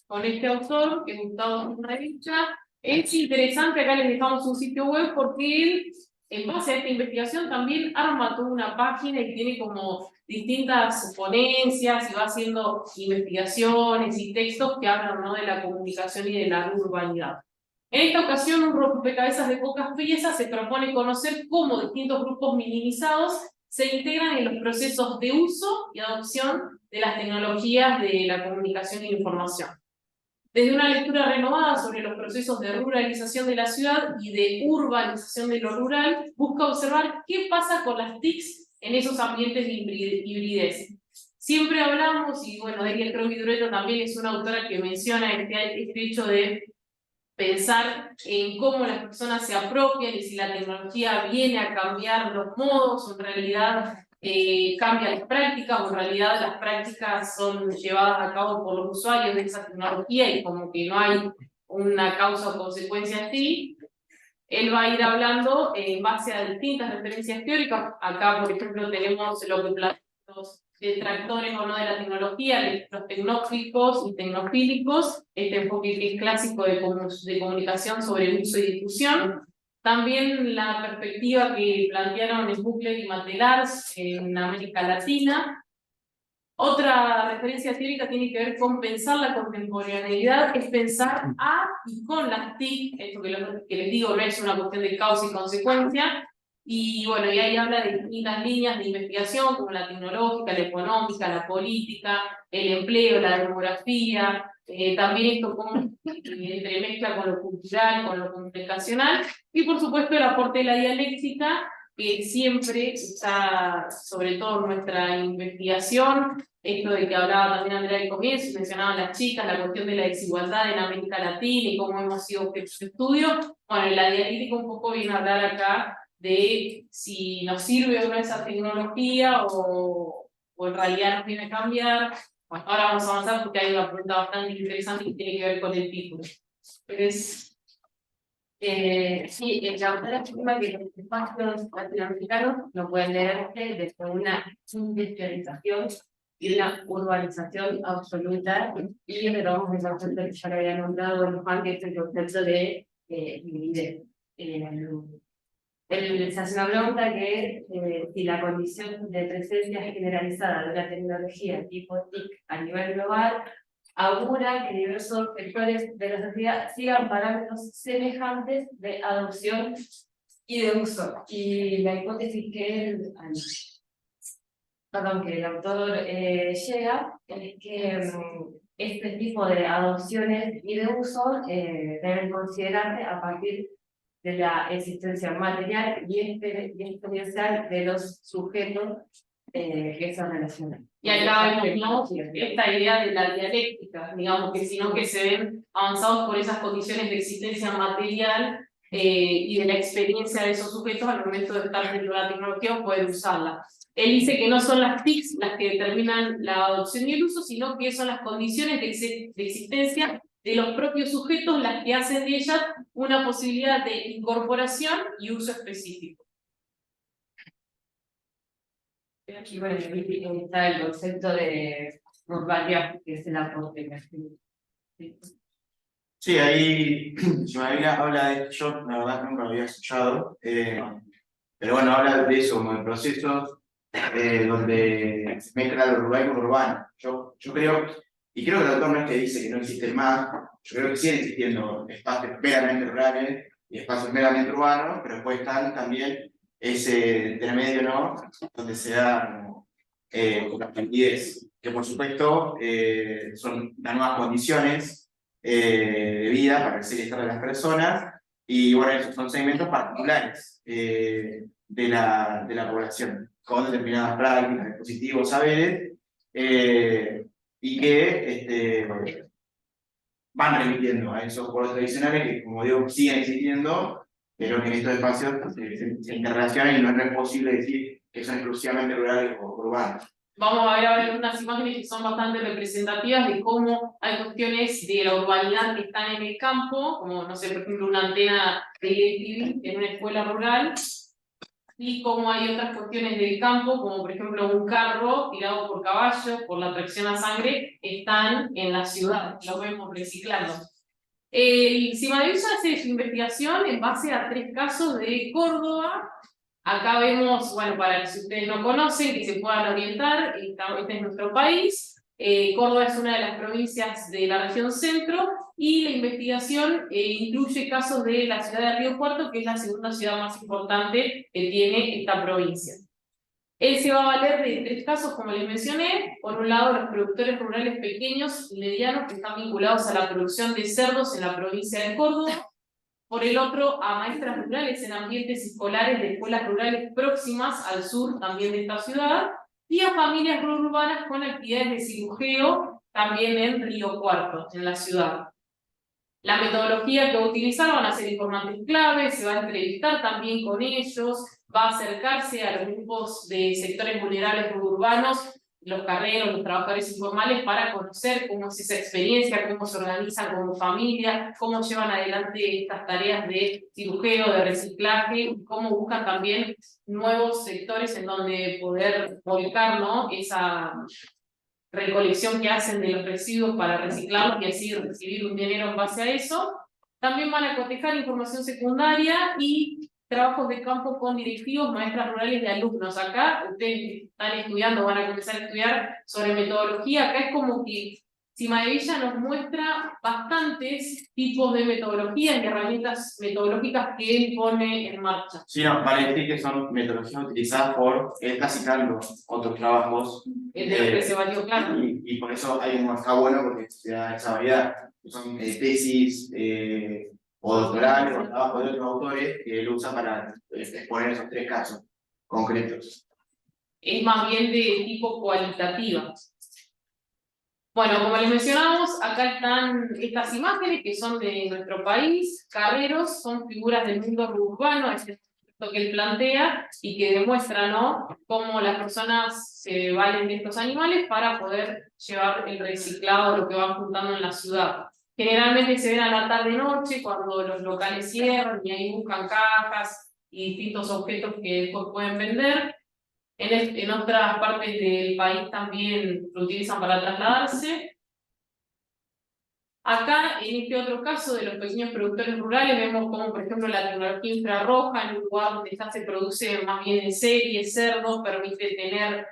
con este autor, que es Gustavo Revilla. Es interesante, acá les dejamos un sitio web porque él, en base a esta investigación, también arma toda una página y tiene como distintas ponencias y va haciendo investigaciones y textos que hablan, ¿no?, de la comunicación y de la urbanidad. En esta ocasión, un rompecabezas de pocas piezas se propone conocer cómo distintos grupos minimizados se integran en los procesos de uso y adopción de las tecnologías de la comunicación y la información. Desde una lectura renovada sobre los procesos de ruralización de la ciudad y de urbanización de lo rural, busca observar qué pasa con las TICs en esos ambientes de hibridez. Siempre hablamos, y bueno, Delia Crovidrueta también es una autora que menciona este hecho de pensar en cómo las personas se apropian y si la tecnología viene a cambiar los modos, o en realidad cambia las prácticas, o en realidad las prácticas son llevadas a cabo por los usuarios de esa tecnología y como que no hay una causa o consecuencia así. Él va a ir hablando en base a distintas referencias teóricas. Acá, por ejemplo, tenemos lo que plantean los detractores o no de la tecnología, los tecnóficos y tecnofílicos, este enfoque que es clásico de comunicación sobre uso y difusión. También la perspectiva que plantearon Buchler y Matelars en América Latina. Otra referencia teórica tiene que ver con pensar la contemporaneidad, es pensar a y con las TIC, esto que les digo no es una cuestión de causa y consecuencia, y bueno, y ahí habla de distintas líneas de investigación, como la tecnológica, la económica, la política, el empleo, la demografía, también esto como entremezcla con lo cultural, con lo comunicacional, y por supuesto el aporte de la dialéctica, que siempre está, sobre todo en nuestra investigación, esto de que hablaba también Andrea al comienzo, mencionaban las chicas, la cuestión de la desigualdad en América Latina y cómo hemos sido objeto de estudio. Bueno, la dialéctica un poco viene a hablar acá de si nos sirve o no esa tecnología o en realidad nos viene a cambiar. Bueno, ahora vamos a avanzar porque hay una pregunta bastante interesante que tiene que ver con el título. Sí, la autora afirma que los espacios latinoamericanos no pueden leerse desde una industrialización y una urbanización absoluta, y retomamos el concepto que ya lo había nombrado Juan, que es el concepto de hibridez. Se hace una pregunta que si la condición de presencia generalizada de una tecnología tipo TIC a nivel global augura que diversos sectores de la sociedad sigan parámetros semejantes de adopción y de uso. Y la hipótesis que el autor llega es que este tipo de adopciones y de uso deben considerarse a partir de la existencia material y experiencial de los sujetos que se relacionan. Y acá vemos, ¿no?, esta idea de la dialéctica, digamos, que sino que se ven avanzados por esas condiciones de existencia material y de la experiencia de esos sujetos al momento de estar dentro de la tecnología o poder usarla. Él dice que no son las TICs las que determinan la adopción y el uso, sino que son las condiciones de existencia de los propios sujetos las que hacen de ellas una posibilidad de incorporación y uso específico. Aquí, bueno, está el concepto de urbanidad, que es el aporte. Sí, ahí habla de esto, yo la verdad nunca lo había escuchado, pero bueno, habla de eso, como de procesos donde se mezcla lo rural con lo urbano. Yo creo, y creo que el autor no es que dice que no existe más, yo creo que siguen existiendo espacios verdaderamente rurales y espacios meramente urbanos, pero después están también ese intermedio, ¿no? Donde se da la calidez, que por supuesto son las nuevas condiciones de vida para el ser y estar de las personas, y bueno, esos son segmentos particulares de la población, con determinadas prácticas, dispositivos, saberes, y que van remitiendo a esos pueblos tradicionales que, como digo, siguen existiendo, pero que en estos espacios se interrelacionan y no es posible decir que son exclusivamente rurales o urbanos. Vamos a ver ahora unas imágenes que son bastante representativas de cómo hay cuestiones de la urbanidad que están en el campo, como, no sé, por ejemplo, una antena de DirecTV en una escuela rural, y cómo hay otras cuestiones del campo, como por ejemplo un carro tirado por caballos, por la tracción a sangre, están en la ciudad, lo vemos reciclando. El Cimadevilla hace su investigación en base a 3 casos de Córdoba. Acá vemos, bueno, para si ustedes no conocen, que se puedan orientar, este es nuestro país. Córdoba es una de las provincias de la región centro, y la investigación incluye casos de la ciudad de Río Cuarto, que es la segunda ciudad más importante que tiene esta provincia. Él se va a valer de 3 casos, como les mencioné. Por un lado, los productores rurales pequeños y medianos que están vinculados a la producción de cerdos en la provincia de Córdoba. Por el otro, a maestras rurales en ambientes escolares de escuelas rurales próximas al sur también de esta ciudad, y a familias rurales con actividades de cirujeo también en Río Cuarto, en la ciudad. La metodología que va a utilizar van a ser informantes clave, se va a entrevistar también con ellos, va a acercarse a los grupos de sectores vulnerables urbanos, los carreros, los trabajadores informales, para conocer cómo es esa experiencia, cómo se organizan como familia, cómo llevan adelante estas tareas de cirujeo, de reciclaje, y cómo buscan también nuevos sectores en donde poder volcar, ¿no?, esa recolección que hacen de los residuos para reciclarlos y así recibir un dinero en base a eso. También van a cotejar información secundaria y trabajos de campo con directivos, maestras rurales de alumnos. Acá ustedes están estudiando, van a comenzar a estudiar sobre metodología. Acá es como que Cimadevilla nos muestra bastantes tipos de metodologías y herramientas metodológicas que él pone en marcha. Sí, no, vale decir que son metodologías utilizadas por casi los otros trabajos. De lo que se valió, claro. Y por eso está bueno, porque se da esa variedad. Son tesis o doctorales o trabajos de otros autores que él usa para exponer esos 3 casos concretos. Es más bien de tipo cualitativa. Bueno, como les mencionamos, acá están estas imágenes que son de nuestro país. Carreros son figuras del mundo urbano, es lo que él plantea y que demuestra, ¿no?, cómo las personas se valen de estos animales para poder llevar el reciclado, lo que van juntando en la ciudad. Generalmente se ven a la tarde-noche cuando los locales cierran y ahí buscan cajas y distintos objetos que después pueden vender. En otras partes del país también lo utilizan para trasladarse. Acá, en este otro caso de los pequeños productores rurales, vemos como, por ejemplo, la tecnología infrarroja, en un lugar donde ya se produce más bien en serie, cerdos, permite tener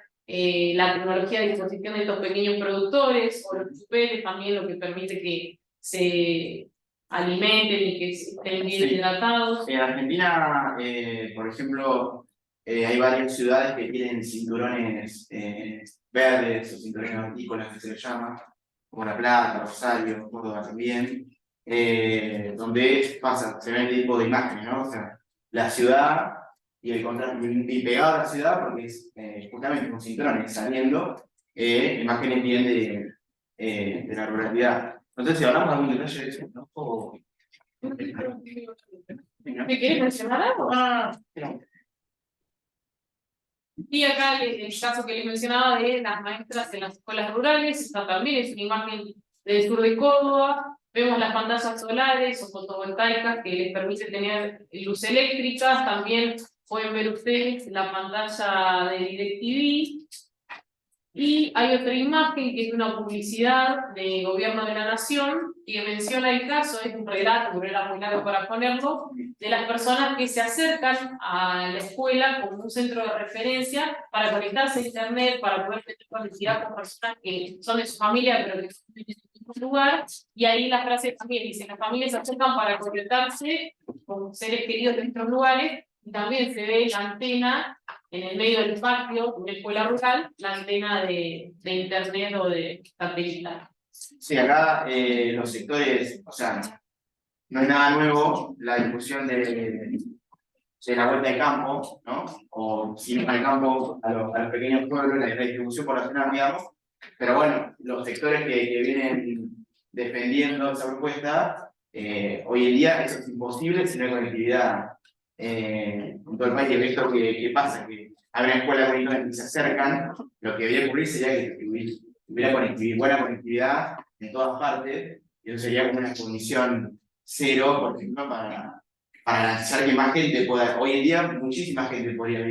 la tecnología a disposición de estos pequeños productores, o los chupetes también, lo que permite que se alimenten y que estén bien hidratados. En Argentina, por ejemplo, hay varias ciudades que tienen cinturones verdes o cinturones hortícolas, que se les llama, como La Plata, Rosario, Córdoba también, donde se ven este tipo de imágenes, ¿no? O sea, la ciudad y y pegado a la ciudad, porque es justamente con cinturones saliendo, imágenes bien de la ruralidad. Entonces, si hablamos de algún detalle de eso, ¿no? ¿Me quieres mencionar algo? No. Y acá el caso que les mencionaba de las maestras en las escuelas rurales, esta también es una imagen del sur de Córdoba. Vemos las pantallas solares o fotovoltaicas que les permite tener luz eléctrica. También pueden ver ustedes la pantalla de DirecTV. Y hay otra imagen que es una publicidad del Gobierno de la Nación que menciona el caso, es un relato, pero era muy largo para ponerlo, de las personas que se acercan a la escuela como un centro de referencia para conectarse a internet, para poder tener conectividad con personas que son de su familia, pero que son un lugar, y ahí la frase también dice, las familias se acercan para conectarse con seres queridos de estos lugares, y también se ve la antena en el medio del patio, una escuela rural, la antena de internet o de satelital. Sí, acá los sectores, o sea, no es nada nuevo la discusión de la vuelta de campo, ¿no? O si no al campo, a los pequeños pueblos, la distribución poblacional, digamos. Pero bueno, los sectores que vienen defendiendo esa propuesta, hoy en día eso es imposible si no hay conectividad en todo el país. Y esto que pasa, que hay una escuela bonita que se acercan, lo que debería ocurrir sería que hubiera conectividad, buena conectividad en todas partes, y eso sería como una condición cero, por ejemplo, para garantizar que más gente pueda. Hoy en día, muchísima gente podría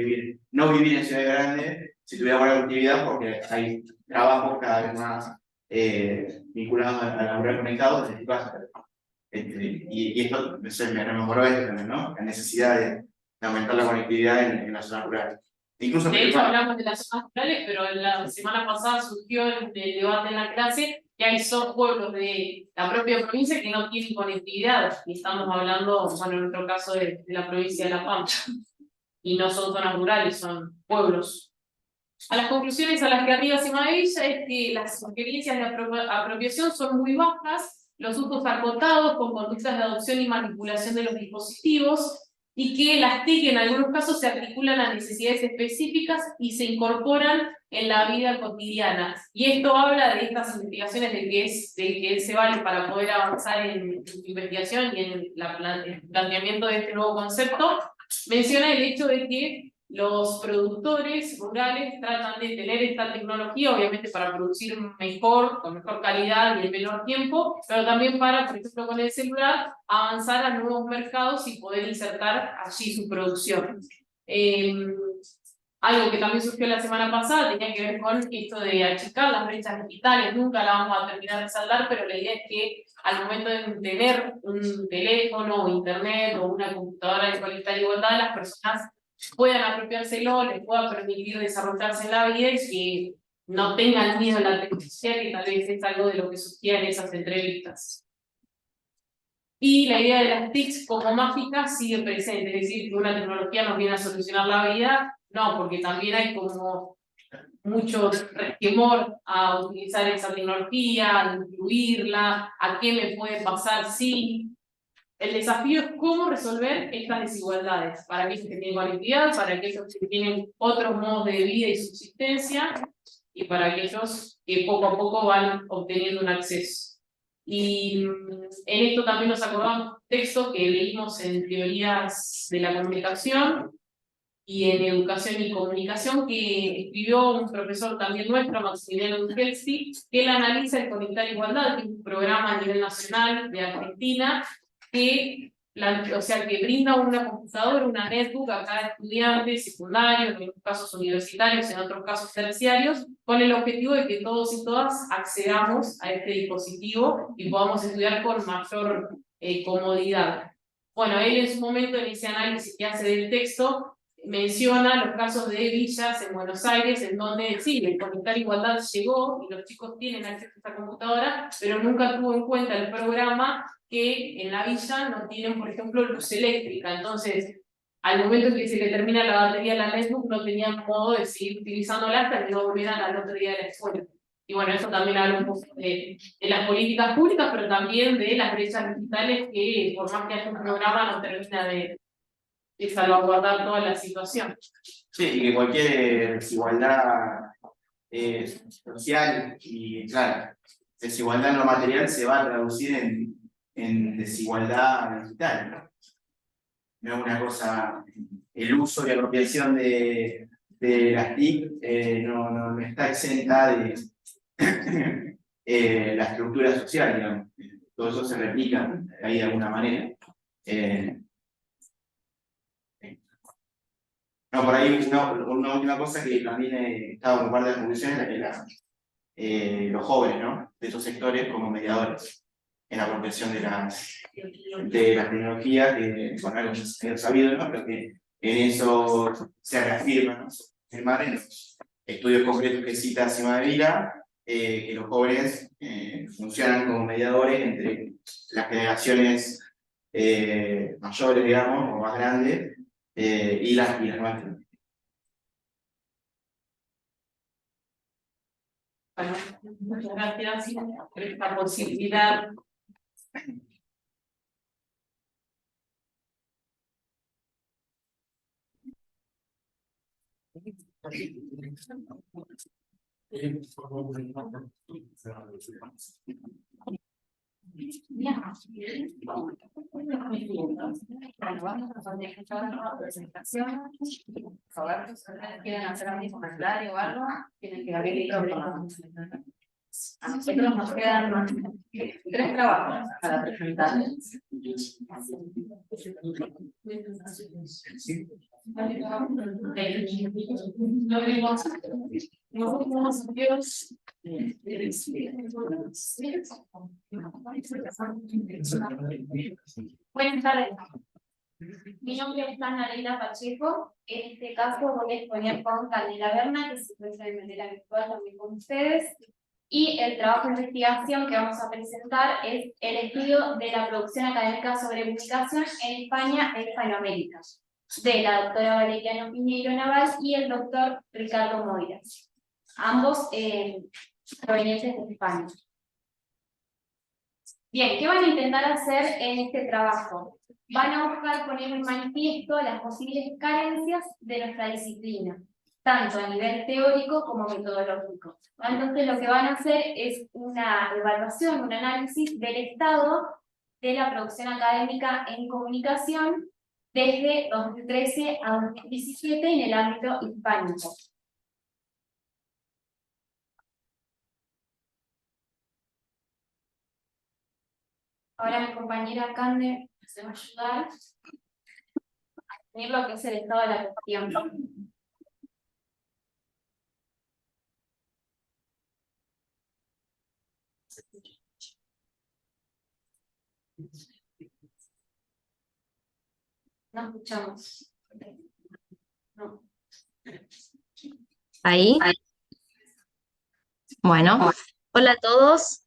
no vivir en ciudades grandes si tuviera buena conectividad, porque hay trabajos cada vez más vinculados a la rural conectados desde tu casa. Y esto me rememoró esto también, ¿no? La necesidad de aumentar la conectividad en la zona rural. Incluso De hecho, hablamos de las zonas rurales, pero la semana pasada surgió el debate en la clase que hay pueblos de la propia provincia que no tienen conectividad. Y estamos hablando, bueno, en nuestro caso, de la provincia de La Pampa. Y no son zonas rurales, son pueblos. A las conclusiones a las que arriba se maravilla es que las experiencias de apropiación son muy bajas, los usos acotados con conductas de adopción y manipulación de los dispositivos, y que las TIC en algunos casos se articulan a necesidades específicas y se incorporan en la vida cotidiana. Y esto habla de estas investigaciones de que se vale para poder avanzar en su investigación y en el planteamiento de este nuevo concepto. Menciona el hecho de que los productores rurales tratan de tener esta tecnología, obviamente para producir mejor, con mejor calidad y en menor tiempo, pero también para, por ejemplo, con el celular, avanzar a nuevos mercados y poder insertar allí su producción. Algo que también surgió la semana pasada tenía que ver con esto de achicar las brechas digitales. Nunca la vamos a terminar de saldar, pero la idea es que al momento de tener un teléfono, o internet o una computadora de cualquier igualdad, las personas puedan apropiárselo, les pueda permitir desarrollarse en la vida y que no tengan miedo a la tecnología, que tal vez es algo de lo que surgía en esas entrevistas. Y la idea de las TICs como mágicas sigue presente, es decir, que una tecnología nos viene a solucionar la vida, no, porque también hay como mucho temor a utilizar esa tecnología, a incluirla, a qué me puede pasar si. El desafío es cómo resolver estas desigualdades para aquellos que tienen conectividad, para aquellos que tienen otros modos de vida y subsistencia, y para aquellos que poco a poco van obteniendo un acceso. Y en esto también nos acordamos un texto que leímos en Teorías de la Comunicación y en Educación y Comunicación, que escribió un profesor también nuestro, Maximiliano Dukelsi, que él analiza el Conectar Igualdad, que es un programa a nivel nacional de Argentina, que brinda una computadora, una netbook a cada estudiante secundario, en algunos casos universitarios, en otros casos terciarios, con el objetivo de que todos y todas accedamos a este dispositivo y podamos estudiar con mayor comodidad. Bueno, él en su momento, en ese análisis que hace del texto, menciona los casos de villas en Buenos Aires, en donde sí, el Conectar Igualdad llegó y los chicos tienen acceso a esta computadora, pero nunca tuvo en cuenta el programa que en la villa no tienen, por ejemplo, luz eléctrica. Entonces, al momento en que se le termina la batería de la netbook, no tenían modo de seguir utilizándola hasta que no volvieran al otro día de la escuela. Y bueno, eso también habla un poco de las políticas públicas, pero también de las brechas digitales que, por más que haya un programa, no termina de salvaguardar toda la situación. Sí, y que cualquier desigualdad social y, claro, desigualdad en lo material se va a traducir en desigualdad digital, ¿no? No es una cosa, el uso y apropiación de las TIC no está exenta de la estructura social, digamos. Todo eso se replica ahí de alguna manera. No, por ahí una última cosa que también estaba como parte de las conclusiones, los jóvenes, ¿no? De esos sectores como mediadores en la apropiación de las tecnologías, que bueno, algo sabido, ¿no? Pero que en eso se reafirma, ¿no? En los estudios concretos que cita Simavila, que los jóvenes funcionan como mediadores entre las generaciones mayores, digamos, o más grandes, y las nuestras. Bueno, muchas gracias por esta posibilidad. Bueno, vamos a empezar la presentación. Por favor, si quieren hacer algún comentario o algo, tienen que abrir el micrófono. A nosotros nos quedan 3 trabajos para presentar. Buenas tardes. Mi nombre es Ana Leila Pacheco. En este caso voy a exponer con Candela Berna, que se encuentra de manera virtual también con ustedes. Y el trabajo de investigación que vamos a presentar es el estudio de la producción académica sobre comunicación en España e Hispanoamérica, de la doctora Valeriano Piñeiro Naval y el doctor Ricardo Moira, ambos provenientes de España. Bien, ¿qué van a intentar hacer en este trabajo? Van a buscar poner en manifiesto las posibles carencias de nuestra disciplina, tanto a nivel teórico como metodológico. Entonces lo que van a hacer es una evaluación, un análisis del estado de la producción académica en comunicación desde 2013 a 2017 en el ámbito hispánico. Ahora mi compañera Cande se va a ayudar a definir lo que es el estado de la cuestión. No escuchamos. No. Ahí. Bueno, hola a todos.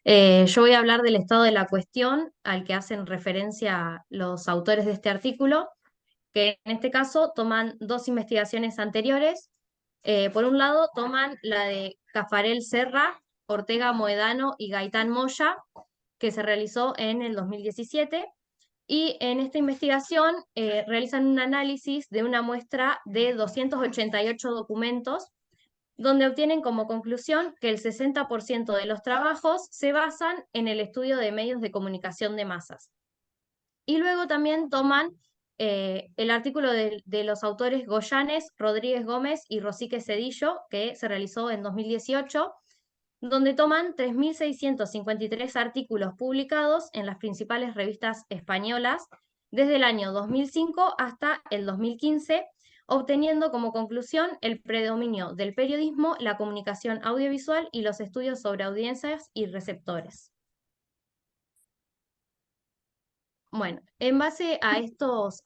Yo voy a hablar del estado de la cuestión al que hacen referencia los autores de este artículo, que en este caso toman 2 investigaciones anteriores. Por un lado, toman la de Cafarel Serra, Ortega Moedano y Gaitán Moya, que se realizó en el 2017. Y en esta investigación realizan un análisis de una muestra de 288 documentos, donde obtienen como conclusión que el 60% de los trabajos se basan en el estudio de medios de comunicación de masas. Y luego también toman el artículo de los autores Goyanes, Rodríguez Gómez y Rosique Cedillo, que se realizó en 2018, donde toman 3.653 artículos publicados en las principales revistas españolas desde el año 2005 hasta el 2015, obteniendo como conclusión el predominio del periodismo, la comunicación audiovisual y los estudios sobre audiencias y receptores. Bueno, en base a estos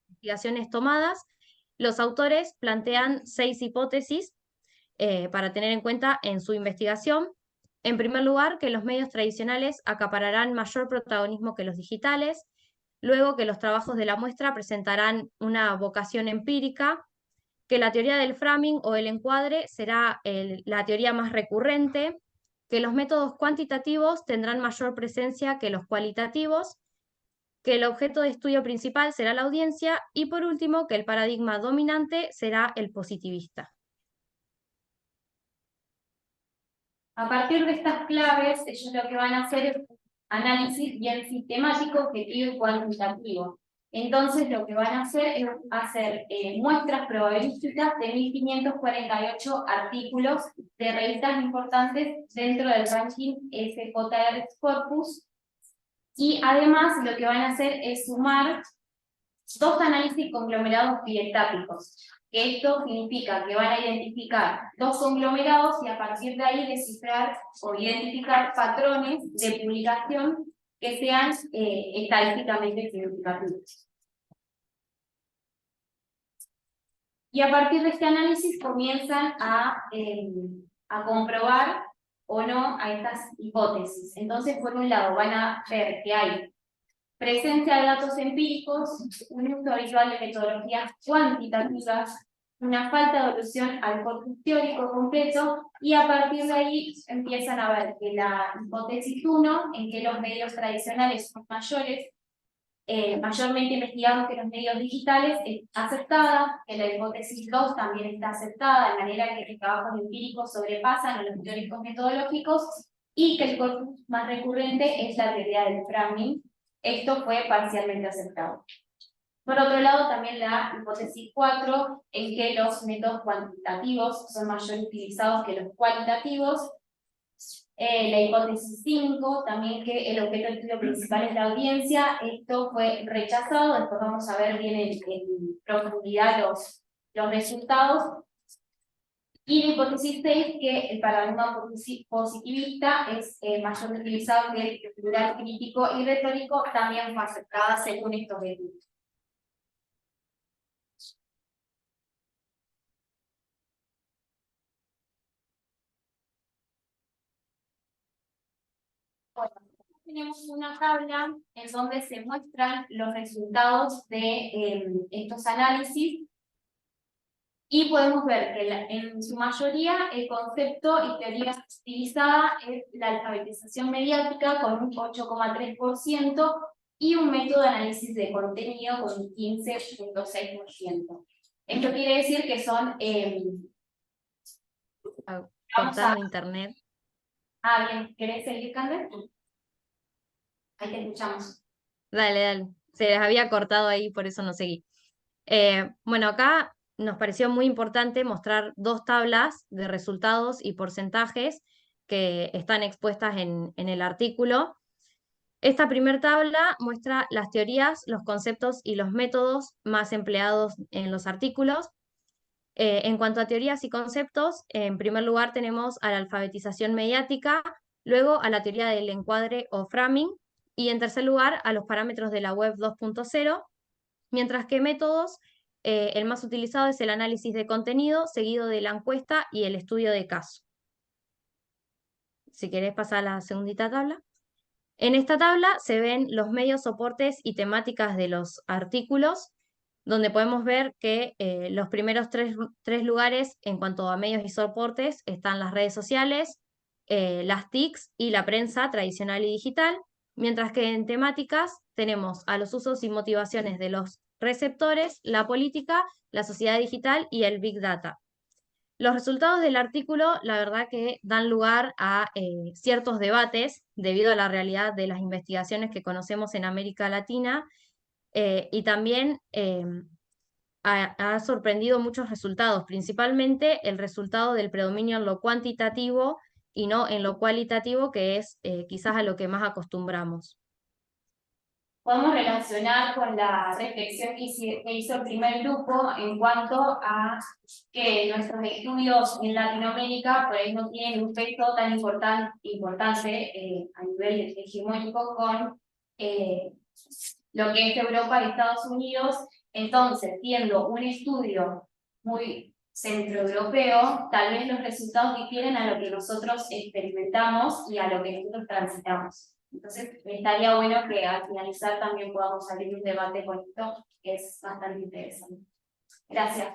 investigaciones tomadas, los autores plantean 6 hipótesis para tener en cuenta en su investigación. En primer lugar, que los medios tradicionales acapararán mayor protagonismo que los digitales. Luego, que los trabajos de la muestra presentarán una vocación empírica, que la teoría del framing o el encuadre será la teoría más recurrente, que los métodos cuantitativos tendrán mayor presencia que los cualitativos, que el objeto de estudio principal será la audiencia y, por último, que el paradigma dominante será el positivista. A partir de estas claves, ellos lo que van a hacer es un análisis bien sistemático, objetivo y cuantitativo. Entonces, lo que van a hacer es hacer muestras probabilísticas de 1.548 artículos de revistas importantes dentro del ranking SJR Corpus. Y además, lo que van a hacer es sumar 2 análisis conglomerados biestáticos. Que esto significa que van a identificar 2 conglomerados y a partir de ahí descifrar o identificar patrones de publicación que sean estadísticamente significativos. Y a partir de este análisis comienzan a a comprobar o no a estas hipótesis. Entonces, por un lado, van a ver que hay presencia de datos empíricos, un uso habitual de metodologías cuantitativas, una falta de alusión al corpus teórico completo, y a partir de ahí empiezan a ver que la hipótesis 1, en que los medios tradicionales son mayores, mayormente investigados que los medios digitales, es aceptada, que la hipótesis 2 también está aceptada, de manera que los trabajos empíricos sobrepasan a los teóricos metodológicos, y que el corpus más recurrente es la teoría del framing. Esto fue parcialmente aceptado. Por otro lado, también la hipótesis 4, en que los métodos cuantitativos son mayor utilizados que los cualitativos. La hipótesis 5, también que el objeto de estudio principal es la audiencia. Esto fue rechazado, después vamos a ver bien en profundidad los resultados. Y la hipótesis 6, que el paradigma positivista es mayor utilizado que el plural crítico y retórico, también fue aceptada según estos estudios. Bueno, tenemos una tabla en donde se muestran los resultados de estos análisis. Y podemos ver que en su mayoría el concepto y teoría utilizada es la alfabetización mediática con un 8,3% y un método de análisis de contenido con un 15,6%. Esto quiere decir que son... Cortando internet. Bien, ¿querés seguir, Candel? Ahí te escuchamos. Dale. Se les había cortado ahí, por eso no seguí. Bueno, acá nos pareció muy importante mostrar dos tablas de resultados y porcentajes que están expuestas en el artículo. Esta primera tabla muestra las teorías, los conceptos y los métodos más empleados en los artículos. En cuanto a teorías y conceptos, en primer lugar tenemos a la alfabetización mediática, luego a la teoría del encuadre o framing, y en tercer lugar a los parámetros de la web 2.0, mientras que métodos, el más utilizado es el análisis de contenido, seguido de la encuesta y el estudio de caso. Si querés pasar a la segundita tabla. En esta tabla se ven los medios, soportes y temáticas de los artículos, donde podemos ver que los primeros tres lugares en cuanto a medios y soportes están las redes sociales, las TICs y la prensa tradicional y digital, mientras que en temáticas tenemos a los usos y motivaciones de los receptores, la política, la sociedad digital y el Big Data. Los resultados del artículo, la verdad que dan lugar a ciertos debates debido a la realidad de las investigaciones que conocemos en América Latina, y también ha sorprendido muchos resultados, principalmente el resultado del predominio en lo cuantitativo y no en lo cualitativo, que es quizás a lo que más acostumbramos. Podemos relacionar con la reflexión que hizo el primer grupo en cuanto a que nuestros estudios en Latinoamérica por ahí no tienen un peso tan importante a nivel hegemónico con lo que es Europa y Estados Unidos. Entonces, siendo un estudio muy centroeuropeo, tal vez los resultados difieren a lo que nosotros experimentamos y a lo que nosotros transitamos. Entonces, estaría bueno que al finalizar también podamos abrir un debate con esto, que es bastante interesante. Gracias.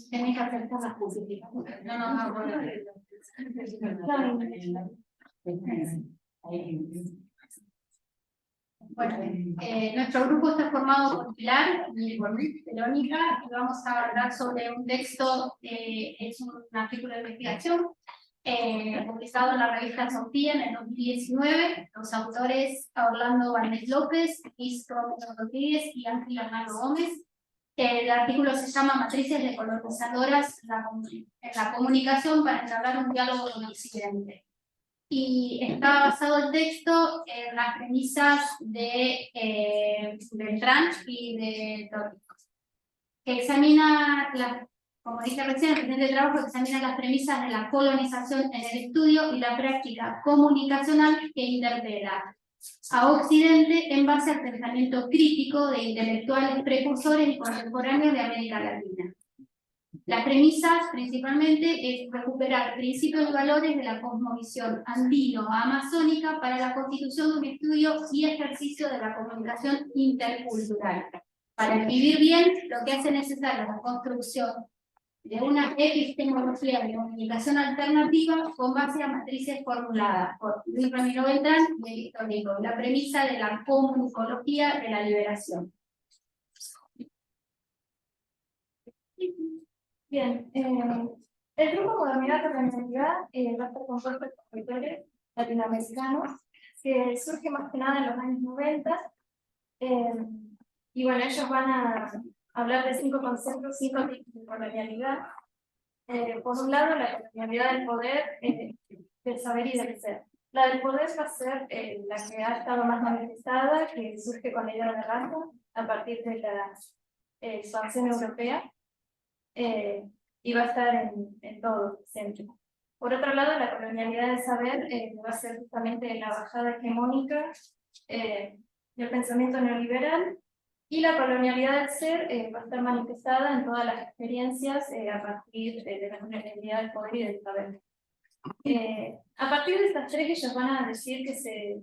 Tenés que hacer cosas positivas. No. Bueno, nuestro grupo está formado por Pilar y por Verónica, y vamos a hablar sobre un texto, es un artículo de investigación publicado en la revista Sofía en el 2019. Los autores Orlando Valdés López, Luis Romero Rodríguez y Ángel Hernando Gómez. El artículo se llama Matrices de colonizadoras en la comunicación para entablar un diálogo con Occidente. Y está basado el texto en las premisas de Beltrán y de Torrico, que examina, como dije recién, el presente trabajo examina las premisas de la colonización en el estudio y la práctica comunicacional que interpela a Occidente en base al pensamiento crítico de intelectuales precursores y contemporáneos de América Latina. Las premisas, principalmente, es recuperar principios y valores de la cosmovisión andino-amazónica para la constitución de un estudio y ejercicio de la comunicación intercultural. Para vivir bien, lo que hace necesario la construcción de una epistemología de comunicación alternativa con base a matrices formuladas por Luis Ramiro Beltrán y Víctor Nico, la premisa de la comunicología de la liberación. Bien, el grupo Modernidad y Colonialidad va a estar compuesto por escritores latinoamericanos que surge más que nada en los años 90. Y bueno, ellos van a hablar de 5 conceptos, 5 tipos de colonialidad. Por un lado, la colonialidad del poder, del saber y del ser. La del poder va a ser la que ha estado más manifestada, que surge con la idea de raza, a partir de la expansión europea. Y va a estar en todo presente. Por otro lado, la colonialidad del saber va a ser justamente la bajada hegemónica del pensamiento neoliberal, y la colonialidad del ser va a estar manifestada en todas las experiencias a partir de la colonialidad del poder y del saber. A partir de estas 3, ellos van a decir que se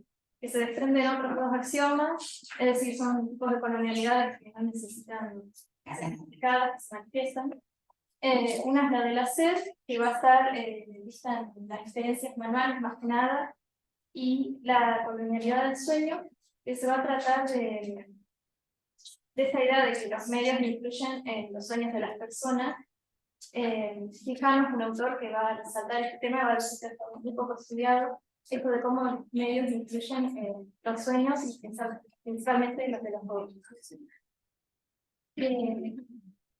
desprenden otros 2 axiomas, es decir, son tipos de colonialidad que no necesitan ser explicadas, que se manifiestan. Una es la del hacer, que va a estar vista en las experiencias manuales más que nada, y la colonialidad del sueño, que se va a tratar de esta idea de que los medios influyen en los sueños de las personas. Fijano, un autor que va a resaltar este tema, va a decir que está muy poco estudiado, esto de cómo los medios influyen en los sueños y principalmente los de los jóvenes.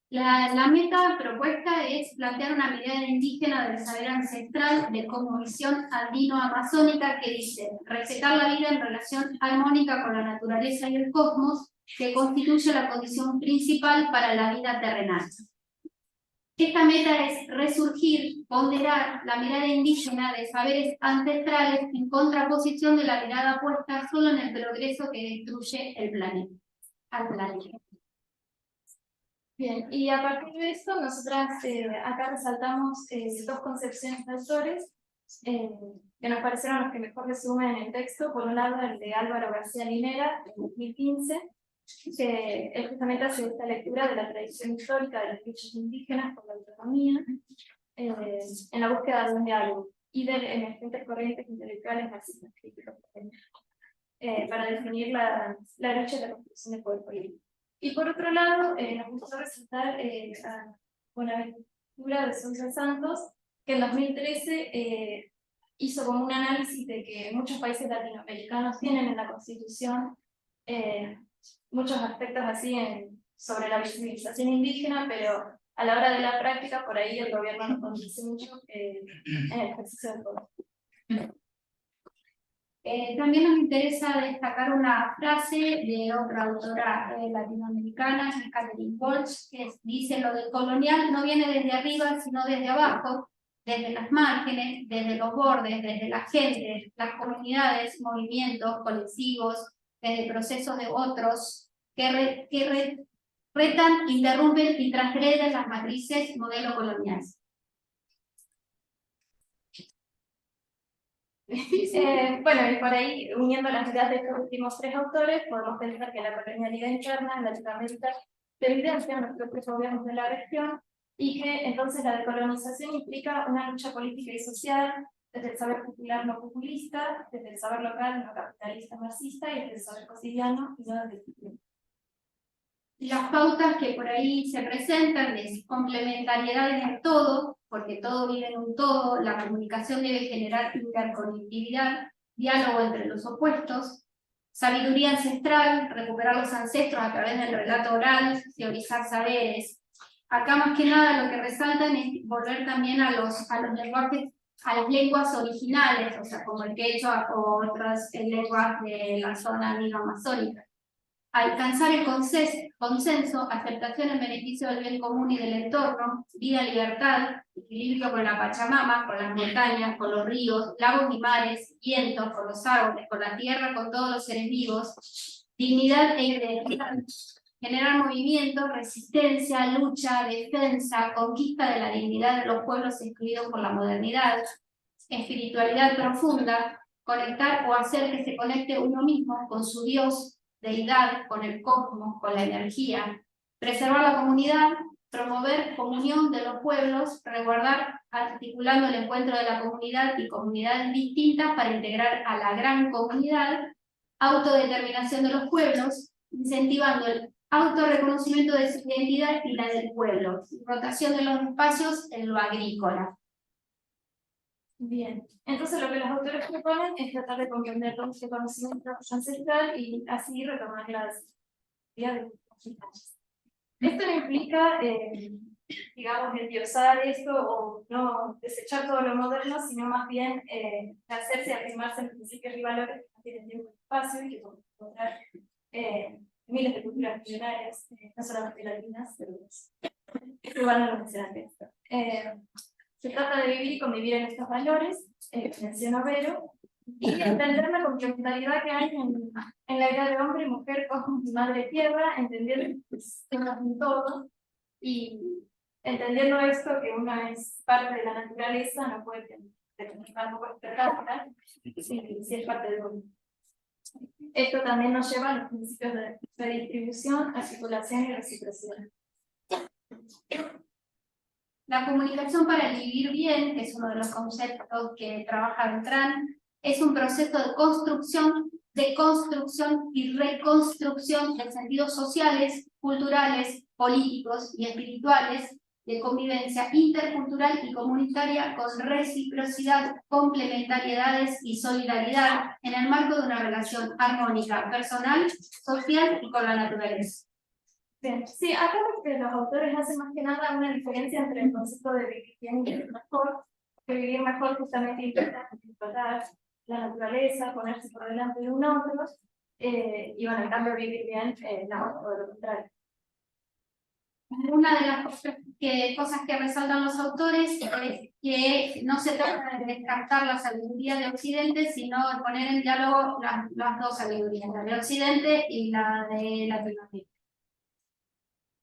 La meta propuesta es plantear una mirada indígena del saber ancestral de cosmovisión andino-amazónica que dice respetar la vida en relación armónica con la naturaleza y el cosmos, que constituye la condición principal para la vida terrenal. Esta meta es resurgir, ponderar la mirada indígena de saberes ancestrales en contraposición de la mirada puesta solo en el progreso que destruye el planeta. Al planeta. Bien, y a partir de esto, nosotras acá resaltamos 2 concepciones de autores que nos parecieron los que mejor resumen el texto. Por un lado, el de Álvaro García Linera, en 2015, que él justamente hace esta lectura de la tradición histórica de los derechos indígenas por la autonomía, en la búsqueda de un diálogo, y de emergentes corrientes intelectuales marxistas críticos, para definir la lucha y la construcción del poder político. Y por otro lado, nos gustó resaltar una lectura de Sonsa Santos, que en 2013 hizo como un análisis de que muchos países latinoamericanos tienen en la Constitución muchos aspectos así sobre la visibilización indígena, pero a la hora de la práctica, por ahí el gobierno no condice mucho en el ejercicio del poder. También nos interesa destacar una frase de otra autora latinoamericana, Catherine Walsh, que dice: lo del colonial no viene desde arriba, sino desde abajo, desde las márgenes, desde los bordes, desde la gente, las comunidades, movimientos colectivos, desde procesos de otros que retan, interrumpen y transgreden las matrices modelo coloniales. Bueno, y por ahí, uniendo las ideas de estos últimos 3 autores, podemos pensar que la colonialidad interna en Latinoamérica se evidencia en los propios gobiernos de la región, y que entonces la decolonización implica una lucha política y social desde el saber popular no populista, desde el saber local no capitalista marxista y desde el saber cotidiano y no desde el futuro. Las pautas que por ahí se presentan de complementariedad en el todo, porque todo vive en un todo, la comunicación debe generar interconectividad, diálogo entre los opuestos, sabiduría ancestral, recuperar los ancestros a través del relato oral, teorizar saberes. Acá más que nada lo que resaltan es volver también a los lenguajes, a las lenguas originales, o sea, como el quechua o otras lenguas de la zona amazónica. Alcanzar el consenso, aceptación en beneficio del bien común y del entorno, vida, libertad, equilibrio con la Pachamama, con las montañas, con los ríos, lagos y mares, vientos, con los árboles, con la tierra, con todos los seres vivos, dignidad e identidad. Generar movimiento, resistencia, lucha, defensa, conquista de la dignidad de los pueblos excluidos por la modernidad, espiritualidad profunda, conectar o hacer que se conecte uno mismo con su Dios, deidad, con el cosmos, con la energía, preservar la comunidad, promover comunión de los pueblos, resguardar articulando el encuentro de la comunidad y comunidades distintas para integrar a la gran comunidad, autodeterminación de los pueblos, incentivando el autorreconocimiento de su identidad y la del pueblo, rotación de los espacios en lo agrícola. Bien, entonces lo que los autores proponen es tratar de comprender todo este conocimiento ancestral y así retomar las ideas de los mexicanos. Esto no implica, digamos, endiosar esto o no desechar todo lo moderno, sino más bien hacerse y afirmarse en principios y valores que no tienen tiempo y espacio y que podemos encontrar miles de culturas millonarias, no solamente latinas, pero es igual no lo mencioné esto. Se trata de vivir y convivir en estos valores, mencionó Vero, y entender la complementariedad que hay en la idea de hombre, mujer, cosmos y madre tierra, entender que somos un todo, y entendiendo esto que una es parte de la naturaleza, no puede tener tampoco expertar, si es parte de uno. Esto también nos lleva a los principios de redistribución, articulación y reciprocidad. La comunicación para el vivir bien, que es uno de los conceptos que trabaja Beltrán, es un proceso de construcción y reconstrucción de sentidos sociales, culturales, políticos y espirituales, de convivencia intercultural y comunitaria con reciprocidad, complementariedades y solidaridad en el marco de una relación armónica, personal, social y con la naturaleza. Bien, sí, acá los autores hacen más que nada una diferencia entre el concepto de vivir bien y vivir mejor, que vivir mejor justamente implica explotar la naturaleza, ponerse por delante de un otro, y bueno, en cambio vivir bien, no, todo lo contrario. Una de las cosas que resaltan los autores es que no se trata de descartar la sabiduría de Occidente, sino de poner en diálogo las dos sabidurías, la de Occidente y la de Latinoamérica.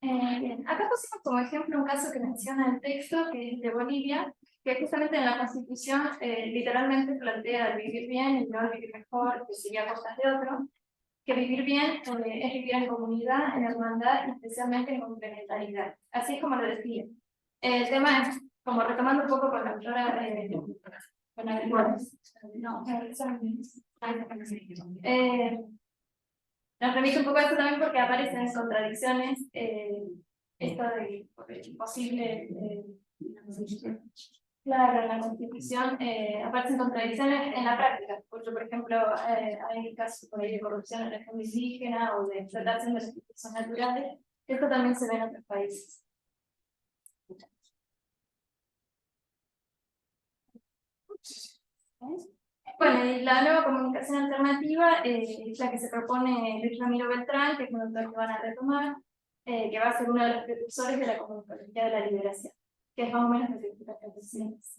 Bien, acá pusimos como ejemplo un caso que menciona el texto, que es de Bolivia, que justamente en la Constitución literalmente plantea el vivir bien y no el vivir mejor, que sería a costas de otro, que vivir bien es vivir en comunidad, en hermandad y especialmente en complementariedad. Así es como lo define. El tema es, como retomando un poco con la autora, con la nos remite un poco a esto también porque aparecen contradicciones, esto de imposible, claro, en la Constitución aparecen contradicciones en la práctica, porque por ejemplo hay casos por ahí de corrupción en la región indígena o de explotación de los recursos naturales, esto también se ve en otros países. Bueno, y la nueva comunicación alternativa es la que se propone Luis Ramiro Beltrán, que es un autor que van a retomar, que va a ser uno de los precursores de la comunicología de la liberación, que es más o menos lo que decimos.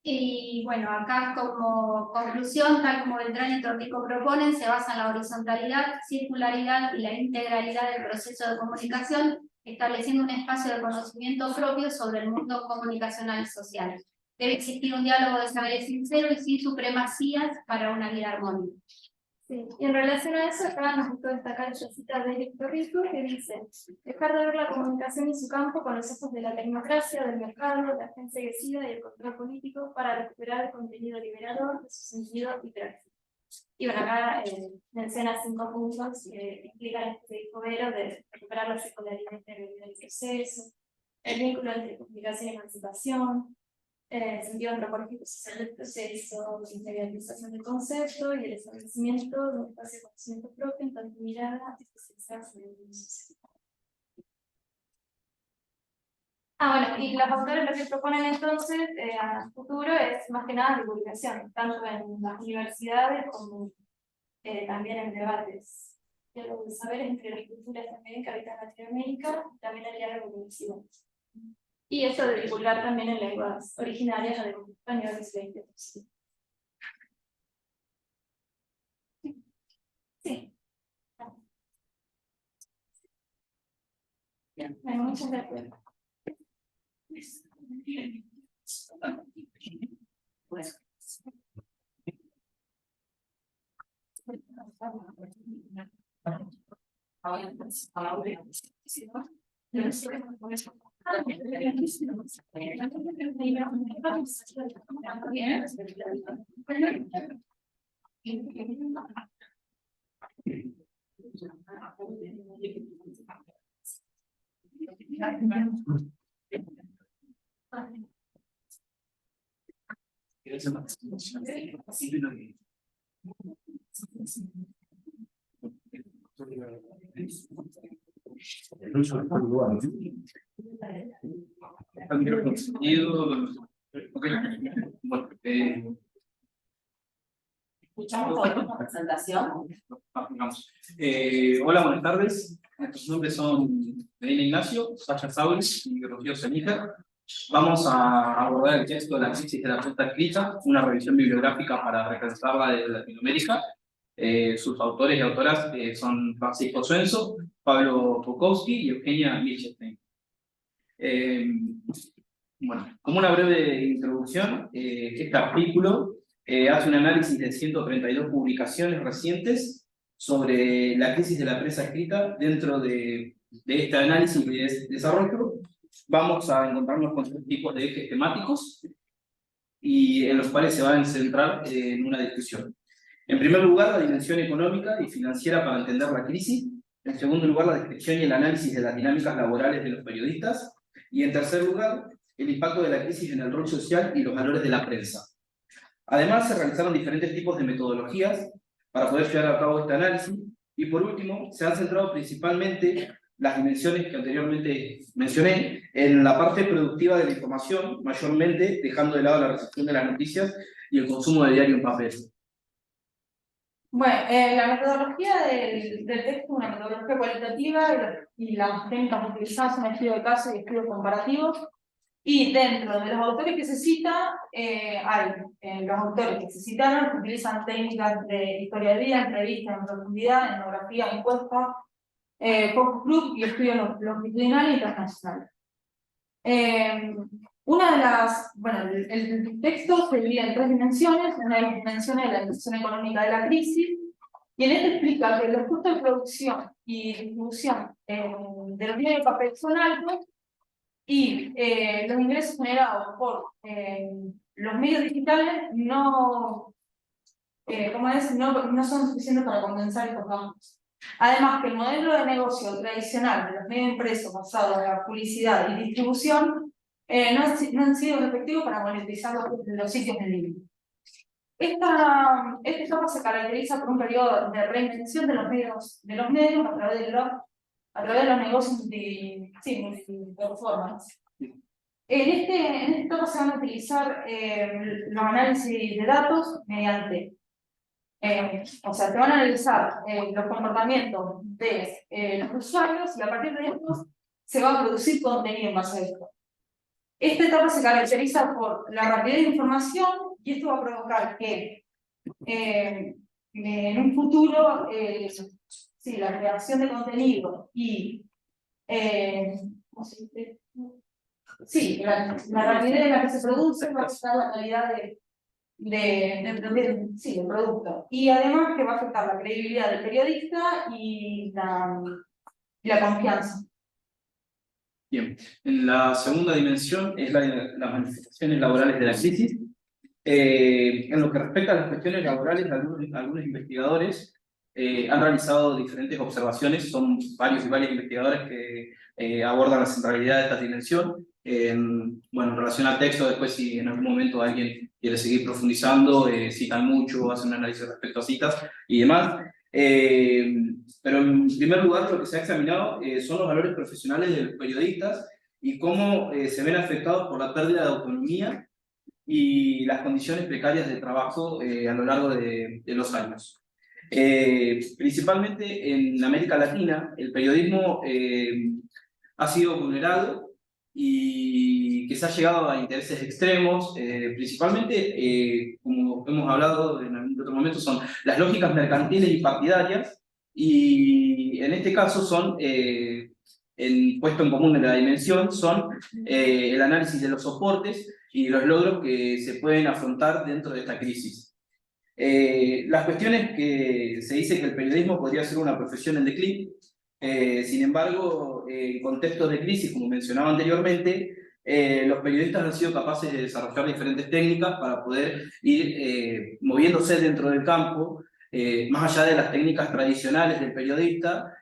Y bueno, acá como conclusión, tal como Beltrán y Torrico proponen, se basa en la horizontalidad, circularidad y la integralidad del proceso de comunicación, estableciendo un espacio de conocimiento propio sobre el mundo comunicacional y social. Debe existir un diálogo de saberes sincero y sin supremacías para una vida armónica. Sí, Sí, y en relación a eso, acá nos gustó destacar esta cita de Héctor Rico, que dice: dejar de ver la comunicación y su campo con los ojos de la tecnocracia, del mercado, la agencia agresiva y el control político para recuperar el contenido liberador de su sentido y práctica. Y bueno, acá menciona 5 puntos que explican este dijo Vero de recuperar la secularidad del proceso, el vínculo entre comunicación y emancipación, el sentido antropológico social del proceso, la integralización del concepto y el establecimiento de un espacio de conocimiento propio en tanto mirada especializada sobre el mundo social. Bueno, y los autores lo que proponen entonces a futuro es más que nada divulgación, tanto en las universidades como también en debates. Los saberes entre las culturas también que habitan Latinoamérica, también el diálogo cognitivo. Y eso de divulgar también en lenguas originarias, la de español y 20%. Sí. Bien, bueno, muchas gracias. Escuchamos la presentación. Hola, buenas tardes. Nuestros nombres son Medina Ignacio, Sasha Saulis y Rocío Cenica. Vamos a abordar el texto de la crisis de la prensa escrita, una revisión bibliográfica para repensarla de Latinoamérica. Sus autores y autoras son Francisco Suenzo, Pablo Pokowski y Eugenia Lichtenstein. Bueno, como una breve introducción, este artículo hace un análisis de 132 publicaciones recientes sobre la crisis de la prensa escrita. Dentro de este análisis y desarrollo vamos a encontrarnos con 3 tipos de ejes temáticos y en los cuales se van a centrar en una discusión. En primer lugar, la dimensión económica y financiera para entender la crisis. En segundo lugar, la descripción y el análisis de las dinámicas laborales de los periodistas. Y en tercer lugar, el impacto de la crisis en el rol social y los valores de la prensa. Además, se realizaron diferentes tipos de metodologías para poder llevar a cabo este análisis. Y por último, se han centrado principalmente las dimensiones que anteriormente mencioné en la parte productiva de la información, mayormente dejando de lado la recepción de las noticias y el consumo de diario en papel. Bueno, la metodología del texto es una metodología cualitativa y las técnicas utilizadas son estudios de caso y estudios comparativos. Y dentro de los autores que se citan, hay los autores que se citaron que utilizan técnicas de historia de vida, entrevista en profundidad, etnografía, encuesta, focus group y estudios longitudinales e internacionales. Una de las, bueno, el texto se divide en 3 dimensiones. Una de las dimensiones es la dimensión económica de la crisis, y en este explica que los costos de producción y distribución de los medios de papel son altos, y los ingresos generados por los medios digitales no son suficientes para compensar estos gastos. Además, que el modelo de negocio tradicional de los medios impresos basado en la publicidad y distribución no han sido efectivos para monetizar los sitios en línea. Esta etapa se caracteriza por un periodo de reinvención de los medios a través de los negocios multiplataformas. En esta etapa se van a utilizar los análisis de datos mediante, se van a analizar los comportamientos de los usuarios, y a partir de esto se va a producir contenido en base a esto. Esta etapa se caracteriza por la rapidez de información, y esto va a provocar que en un futuro la creación de contenido y la rapidez en la que se produce va a afectar la calidad sí, del producto. Y además que va a afectar la credibilidad del periodista y la confianza. Bien, en la segunda dimensión es las manifestaciones laborales de la crisis. En lo que respecta a las cuestiones laborales, algunos investigadores han realizado diferentes observaciones, son varios y varias investigadores que abordan la centralidad de esta dimensión. Bueno, en relación al texto, después si en algún momento alguien quiere seguir profundizando, citan mucho, hacen un análisis respecto a citas y demás. Pero en primer lugar lo que se ha examinado son los valores profesionales de los periodistas y cómo se ven afectados por la pérdida de autonomía y las condiciones precarias de trabajo a lo largo de los años. Principalmente en América Latina, el periodismo ha sido vulnerado y que se ha llegado a intereses extremos, principalmente, como hemos hablado en otro momento, son las lógicas mercantiles y partidarias, y en este caso son, puesto en común en la dimensión, son el análisis de los soportes y los logros que se pueden afrontar dentro de esta crisis. Las cuestiones que se dice que el periodismo podría ser una profesión en declive. Sin embargo, en contextos de crisis, como mencionaba anteriormente, los periodistas han sido capaces de desarrollar diferentes técnicas para poder ir moviéndose dentro del campo, más allá de las técnicas tradicionales del periodista.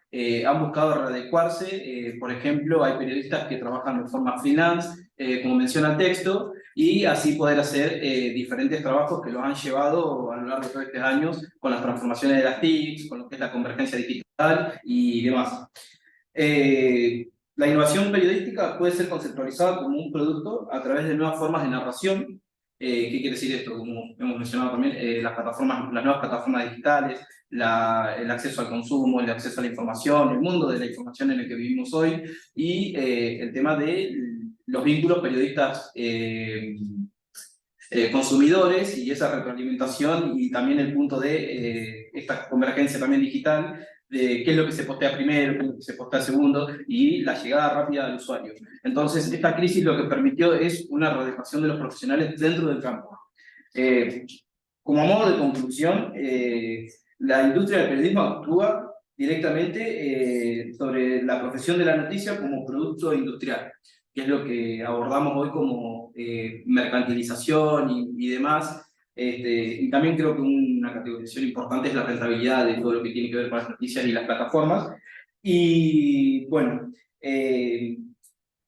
Han buscado readecuarse. Por ejemplo, hay periodistas que trabajan de forma freelance, como menciona el texto, y así poder hacer diferentes trabajos que los han llevado a lo largo de todos estos años con las transformaciones de las TICs, con lo que es la convergencia digital y demás. La innovación periodística puede ser conceptualizada como un producto a través de nuevas formas de narración. ¿Qué quiere decir esto? Como hemos mencionado también, las nuevas plataformas digitales, el acceso al consumo, el acceso a la información, el mundo de la información en el que vivimos hoy, y el tema de los vínculos periodistas consumidores y esa retroalimentación, y también el punto de esta convergencia también digital, de qué es lo que se postea primero, qué es lo que se postea segundo, y la llegada rápida al usuario. Entonces, esta crisis lo que permitió es una readecuación de los profesionales dentro del campo. Como modo de conclusión, la industria del periodismo actúa directamente sobre la profesión de la noticia como producto industrial, que es lo que abordamos hoy como mercantilización y demás. Y también creo que una categorización importante es la rentabilidad de todo lo que tiene que ver con las noticias y las plataformas. Y bueno,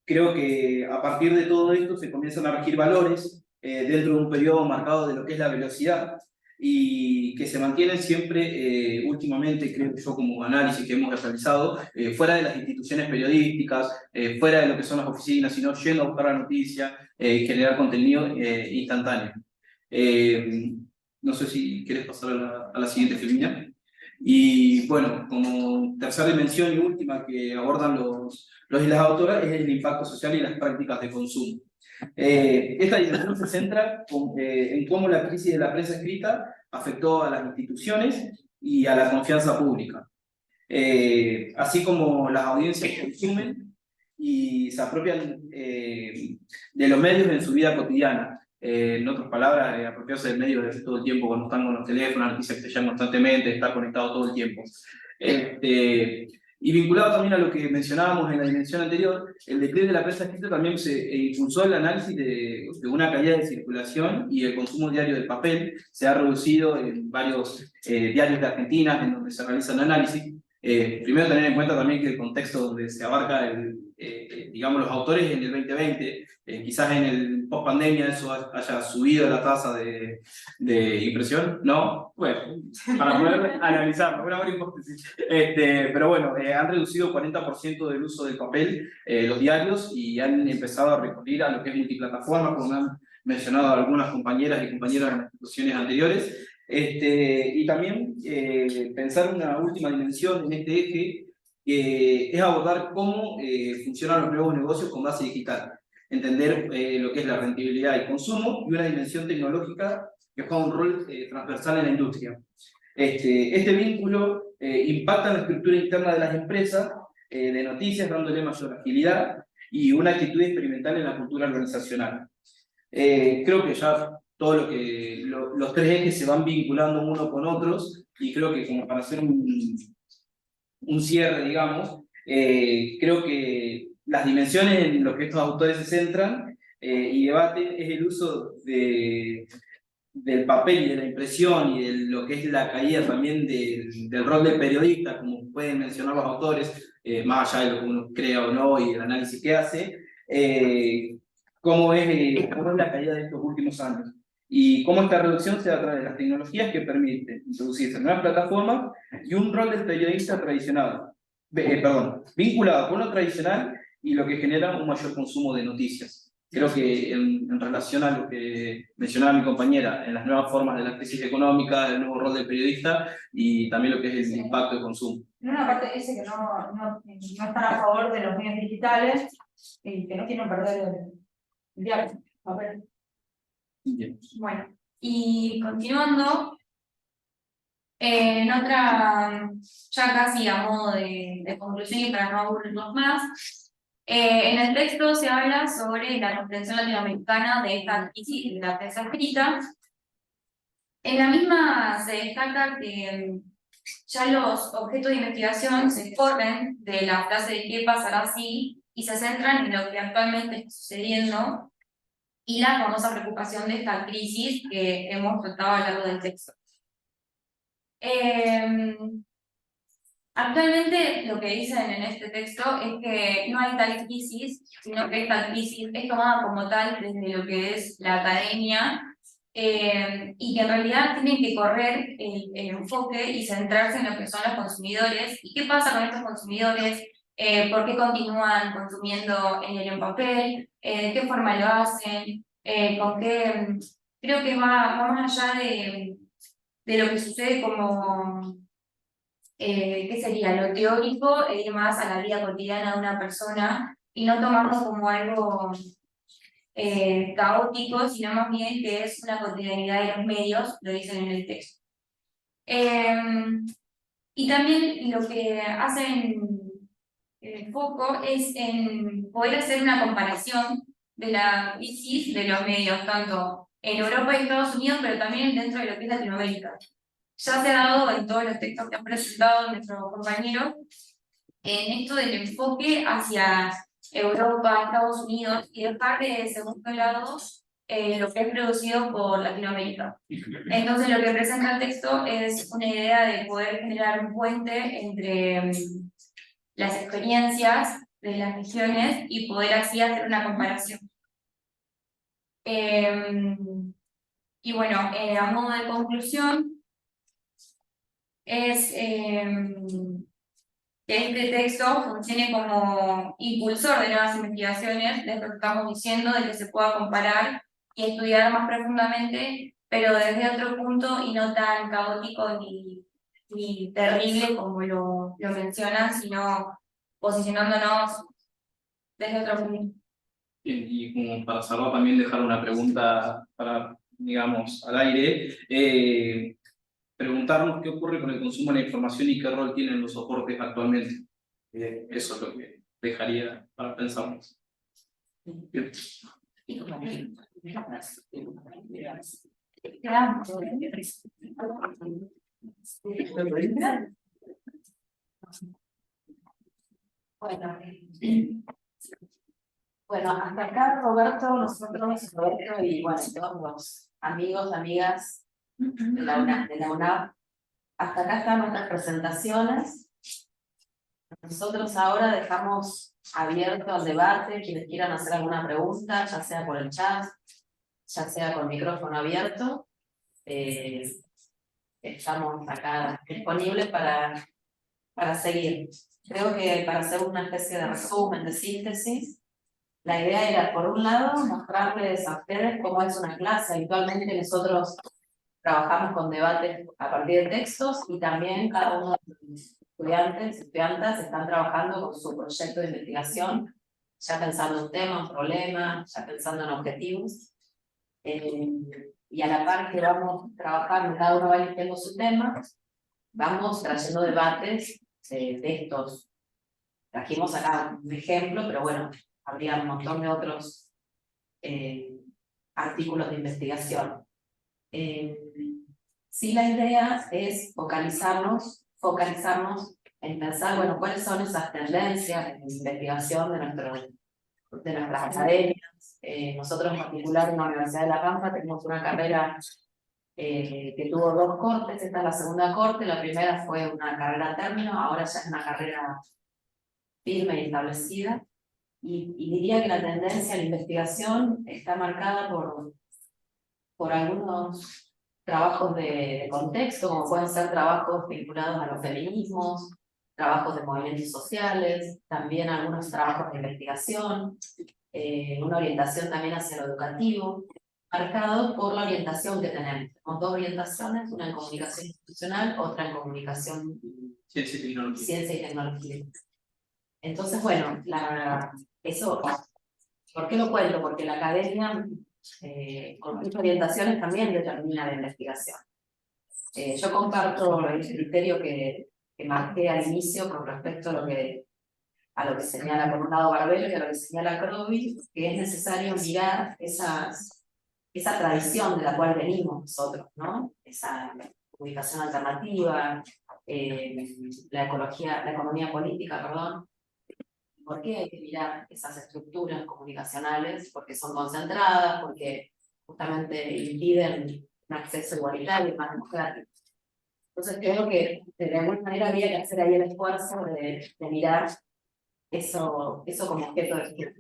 creo que a partir de todo esto se comienzan a regir valores dentro de un periodo marcado de lo que es la velocidad, y que se mantienen siempre, últimamente, creo yo, como análisis que hemos realizado, fuera de las instituciones periodísticas, fuera de lo que son las oficinas, sino yendo a buscar la noticia y generar contenido instantáneo. No sé si quieres pasar a la siguiente, Filmina. Y bueno, como tercera dimensión y última que abordan los y las autoras, es el impacto social y las prácticas de consumo. Esta dimensión se centra en cómo la crisis de la prensa escrita afectó a las instituciones y a la confianza pública, así como las audiencias consumen y se apropian de los medios en su vida cotidiana. En otras palabras, apropiarse del medio de todo el tiempo, cuando están con los teléfonos, las noticias que te llegan constantemente, estar conectado todo el tiempo. Y vinculado también a lo que mencionábamos en la dimensión anterior, el declive de la prensa escrita también se impulsó el análisis de una caída de circulación y el consumo diario del papel. Se ha reducido en varios diarios de Argentina en donde se realizan análisis. Primero tener en cuenta también que el contexto donde se abarca digamos, los autores en el 2020, quizás en el post-pandemia eso haya subido la tasa de impresión, ¿no? Bueno, para poder analizarlo, una buena hipótesis. Pero bueno, han reducido 40% del uso del papel los diarios, y han empezado a recurrir a lo que es multiplataforma, como han mencionado algunas compañeras y compañeros en las discusiones anteriores. Y también pensar una última dimensión en este eje, es abordar cómo funcionan los nuevos negocios con base digital, entender lo que es la rentabilidad y consumo, y una dimensión tecnológica que juega un rol transversal en la industria. Este vínculo impacta en la estructura interna de las empresas de noticias, dándole mayor agilidad y una actitud experimental en la cultura organizacional. Creo que ya todo lo que los tres ejes se van vinculando uno con otros, y creo que como para hacer un cierre, digamos, creo que las dimensiones en las que estos autores se centran y debaten es el uso del papel y de la impresión y de lo que es la caída también del rol del periodista, como pueden mencionar los autores, más allá de lo que uno crea o no y el análisis que hace, cómo es la caída de estos últimos años. Y cómo esta reducción se da a través de las tecnologías que permiten introducirse en nuevas plataformas y un rol del periodista tradicional, vinculado con lo tradicional y lo que genera un mayor consumo de noticias. Creo que en relación a lo que mencionaba mi compañera, en las nuevas formas de la crisis económica, el nuevo rol del periodista y también lo que es el impacto de consumo. En una parte dice que no están a favor de los medios digitales y que no quieren perder el diario. A ver. Bien. Bueno, y continuando, en otra, ya casi a modo de conclusión y para no aburrirnos más, en el texto se habla sobre la comprensión latinoamericana de esta crisis de la prensa escrita. En la misma se destaca que ya los objetos de investigación se corren de la frase de qué pasará si y se centran en lo que actualmente está sucediendo y la famosa preocupación de esta crisis que hemos tratado a lo largo del texto. Actualmente lo que dicen en este texto es que no hay tal crisis, sino que esta crisis es tomada como tal desde lo que es la academia y que en realidad tienen que correr el enfoque y centrarse en lo que son los consumidores y qué pasa con estos consumidores, por qué continúan consumiendo en el papel, de qué forma lo hacen, con qué... Creo que va más allá de lo que sucede como... ¿qué sería? Lo teórico e ir más a la vida cotidiana de una persona y no tomarlo como algo caótico, sino más bien que es una cotidianidad de los medios, lo dicen en el texto. Y también lo que hacen foco es en poder hacer una comparación de la crisis de los medios, tanto en Europa y Estados Unidos, pero también dentro de lo que es Latinoamérica. Ya se ha dado en todos los textos que han presentado nuestros compañeros en esto del enfoque hacia Europa, Estados Unidos y dejar de segundo lado lo que es producido por Latinoamérica. Entonces lo que presenta el texto es una idea de poder generar un puente entre las experiencias de las regiones y poder así hacer una comparación. Y bueno, a modo de conclusión, es que este texto funcione como impulsor de nuevas investigaciones, de lo que estamos diciendo, de que se pueda comparar y estudiar más profundamente, pero desde otro punto y no tan caótico ni terrible como lo mencionan, sino posicionándonos desde otro punto. Y como para cerrar también dejar una pregunta para, digamos, al aire, preguntarnos qué ocurre con el consumo de la información y qué rol tienen los soportes actualmente. Eso es lo que dejaría para pensar. Bien. Bueno, hasta acá Roberto y bueno, todos los amigos, amigas de la UNAP, hasta acá están nuestras presentaciones. Nosotros ahora dejamos abierto el debate, quienes quieran hacer alguna pregunta, ya sea por el chat, ya sea con micrófono abierto. Estamos acá disponibles para seguir. Creo que para hacer una especie de resumen, de síntesis, la idea era, por un lado, mostrarles a ustedes cómo es una clase. Habitualmente nosotros trabajamos con debates a partir de textos y también cada uno de los estudiantes y estudiantas están trabajando con su proyecto de investigación, ya pensando en un tema, un problema, ya pensando en objetivos. Y a la par que vamos trabajando, cada uno va eligiendo su tema, vamos trayendo debates de estos. Trajimos acá un ejemplo, pero bueno, habría un montón de otros artículos de investigación. Sí, la idea es focalizarnos en pensar, bueno, cuáles son esas tendencias en investigación de nuestras academias. Nosotros en particular en la Universidad de La Pampa tenemos una carrera que tuvo 2 cortes, esta es la segunda corte, la primera fue una carrera a término, ahora ya es una carrera firme y establecida, y diría que la tendencia a la investigación está marcada por algunos trabajos de contexto, como pueden ser trabajos vinculados a los feminismos, trabajos de movimientos sociales, también algunos trabajos de investigación, una orientación también hacia lo educativo, marcado por la orientación que tenemos. Tenemos 2 orientaciones, una en comunicación institucional, otra en comunicación ciencia y tecnología. Entonces, bueno, eso, ¿por qué lo cuento? Porque la academia, con muchas orientaciones, también determina la investigación. Yo comparto el criterio que marqué al inicio con respecto a lo que señala por un lado Barbelo y a lo que señala Crovi, que es necesario mirar esa tradición de la cual venimos nosotros, ¿no? Esa comunicación alternativa, la economía política, perdón. ¿Por qué hay que mirar esas estructuras comunicacionales? Porque son concentradas, porque justamente impiden un acceso igualitario y más democrático. Entonces creo que de alguna manera había que hacer ahí el esfuerzo de mirar eso como objeto de estudio.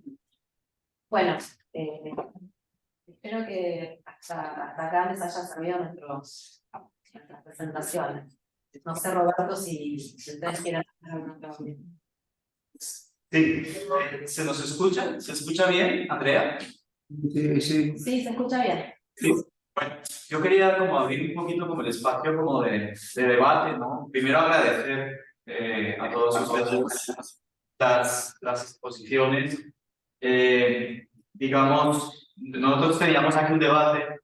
Bueno, espero que hasta acá les haya servido nuestras presentaciones. No sé, Roberto, si ustedes quieren hacer alguna pregunta. Sí, ¿se nos escucha? ¿Se escucha bien, Andrea? Sí, sí. Sí, se escucha bien. Sí. Bueno, yo quería como abrir un poquito como el espacio como de debate, ¿no? Primero agradecer a todos ustedes las exposiciones. Digamos, nosotros teníamos aquí un debate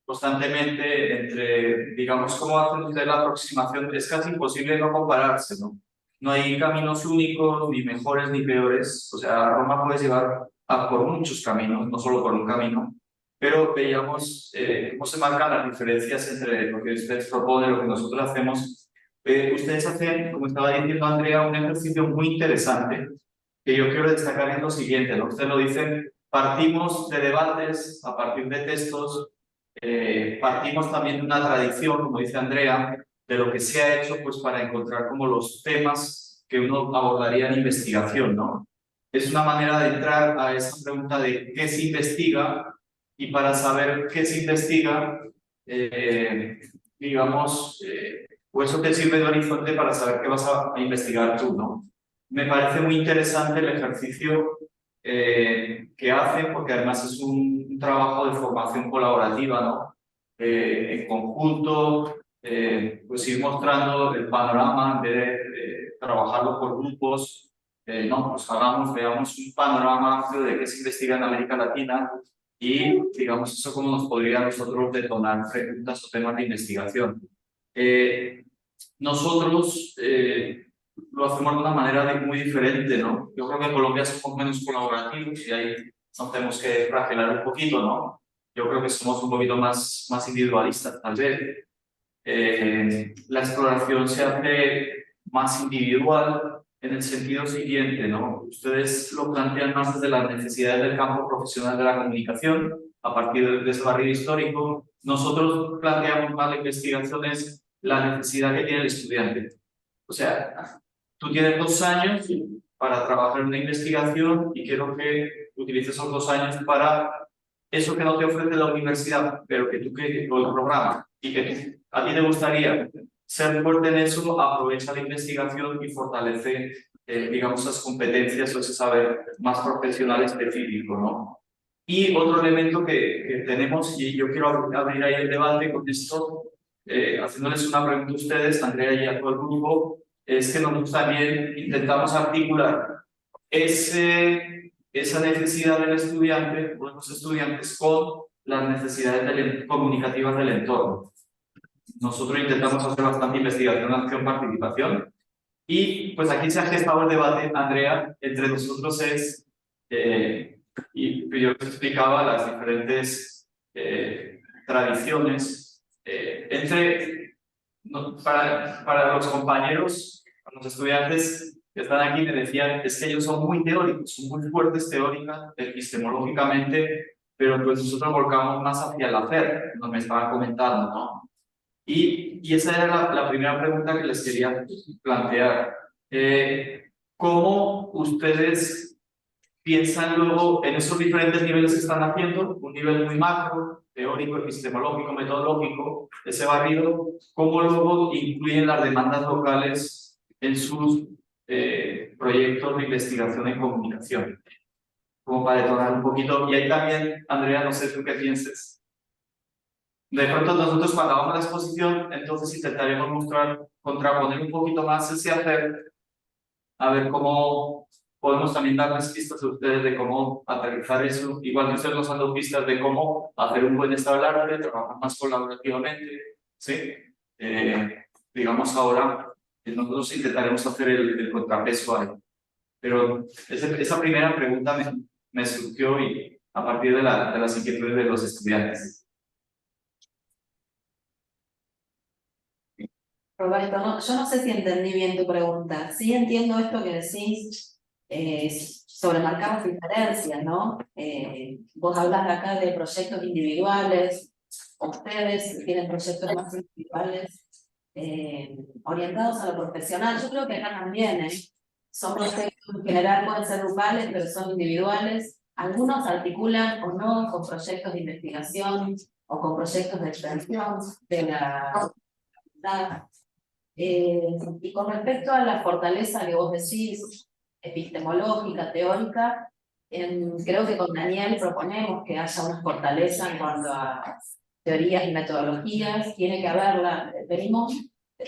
constantemente entre, digamos, cómo hacen ustedes la aproximación. Es casi imposible no compararse, ¿no? No hay caminos únicos, ni mejores ni peores. O sea, a Roma puedes llevar por muchos caminos, no solo por un camino. Pero veíamos cómo se marcan las diferencias entre lo que ustedes proponen y lo que nosotros hacemos. Ustedes hacen, como estaba diciendo Andrea, un ejercicio muy interesante que yo quiero destacar en lo siguiente, ¿no? Ustedes lo dicen, partimos de debates a partir de textos, partimos también de una tradición, como dice Andrea, de lo que se ha hecho pues, para encontrar como los temas que uno abordaría en investigación, ¿no? Es una manera de entrar a esa pregunta de qué se investiga, y para saber qué se investiga, digamos, o eso te sirve de horizonte para saber qué vas a investigar tú, ¿no? Me parece muy interesante el ejercicio que hacen, porque además es un trabajo de formación colaborativa, ¿no? En conjunto, pues ir mostrando el panorama en vez de trabajarlo por grupos. No, pues veamos un panorama amplio de qué se investiga en América Latina y, digamos, eso cómo nos podría a nosotros detonar preguntas o temas de investigación. Nosotros lo hacemos de una manera muy diferente, ¿no? Yo creo que en Colombia somos menos colaborativos y ahí nos tenemos que fragilar un poquito, ¿no? Yo creo que somos un poquito más individualistas, tal vez. La exploración se hace más individual en el sentido siguiente, ¿no? Ustedes lo plantean más desde las necesidades del campo profesional de la comunicación, a partir de ese barrido histórico. Nosotros planteamos más la investigación es la necesidad que tiene el estudiante. O sea, tú tienes 2 años para trabajar en una investigación y quiero que utilices esos 2 años para eso que no te ofrece la universidad, pero que tú o el programa, y que a ti te gustaría ser fuerte en eso, aprovecha la investigación y fortalece, digamos, esas competencias o ese saber más profesional específico, ¿no? Y otro elemento que tenemos, y yo quiero abrir ahí el debate con esto, haciéndoles una pregunta a ustedes, Andrea y a todo el grupo, es que nosotros también intentamos articular esa necesidad del estudiante o de los estudiantes con las necesidades comunicativas del entorno. Nosotros intentamos hacer bastante investigación, acción, participación, y pues aquí se ha gestado el debate, Andrea, entre nosotros y yo les explicaba las diferentes tradiciones, para los compañeros, los estudiantes que están aquí me decían, es que ellos son muy teóricos, son muy fuertes teórica, epistemológicamente, pero pues nosotros volcamos más hacia el hacer, nos me estaban comentando, ¿no? Y esa era la primera pregunta que les quería plantear. ¿Cómo ustedes piensan luego en esos diferentes niveles que están haciendo? Un nivel muy macro, teórico, epistemológico, metodológico, ese barrido, ¿cómo luego incluyen las demandas locales en sus proyectos de investigación en comunicación? Como para detonar un poquito. Y ahí también, Andrea, no sé tú qué pienses. De pronto nosotros cuando hagamos la exposición, entonces intentaremos mostrar, contraponer un poquito más ese hacer, a ver cómo podemos también darles pistas a ustedes de cómo aterrizar eso, igual que ustedes nos han dado pistas de cómo hacer un buen estado del arte, trabajar más colaborativamente, ¿sí? Digamos ahora, nosotros intentaremos hacer el contrapeso ahí. Pero esa primera pregunta me surgió y a partir de las inquietudes de los estudiantes. Roberto, yo no sé si entendí bien tu pregunta. Sí entiendo esto que decís sobre marcar las diferencias, ¿no? Vos hablas acá de proyectos individuales, ustedes tienen proyectos más individuales orientados a lo profesional. Yo creo que acá también, son proyectos en general, pueden ser grupales, pero son individuales. Algunos articulan o no con proyectos de investigación o con proyectos de extensión de la facultad. Y con respecto a la fortaleza que vos decís, epistemológica, teórica, creo que con Daniel proponemos que haya una fortaleza en cuanto a teorías y metodologías, tiene que haberla.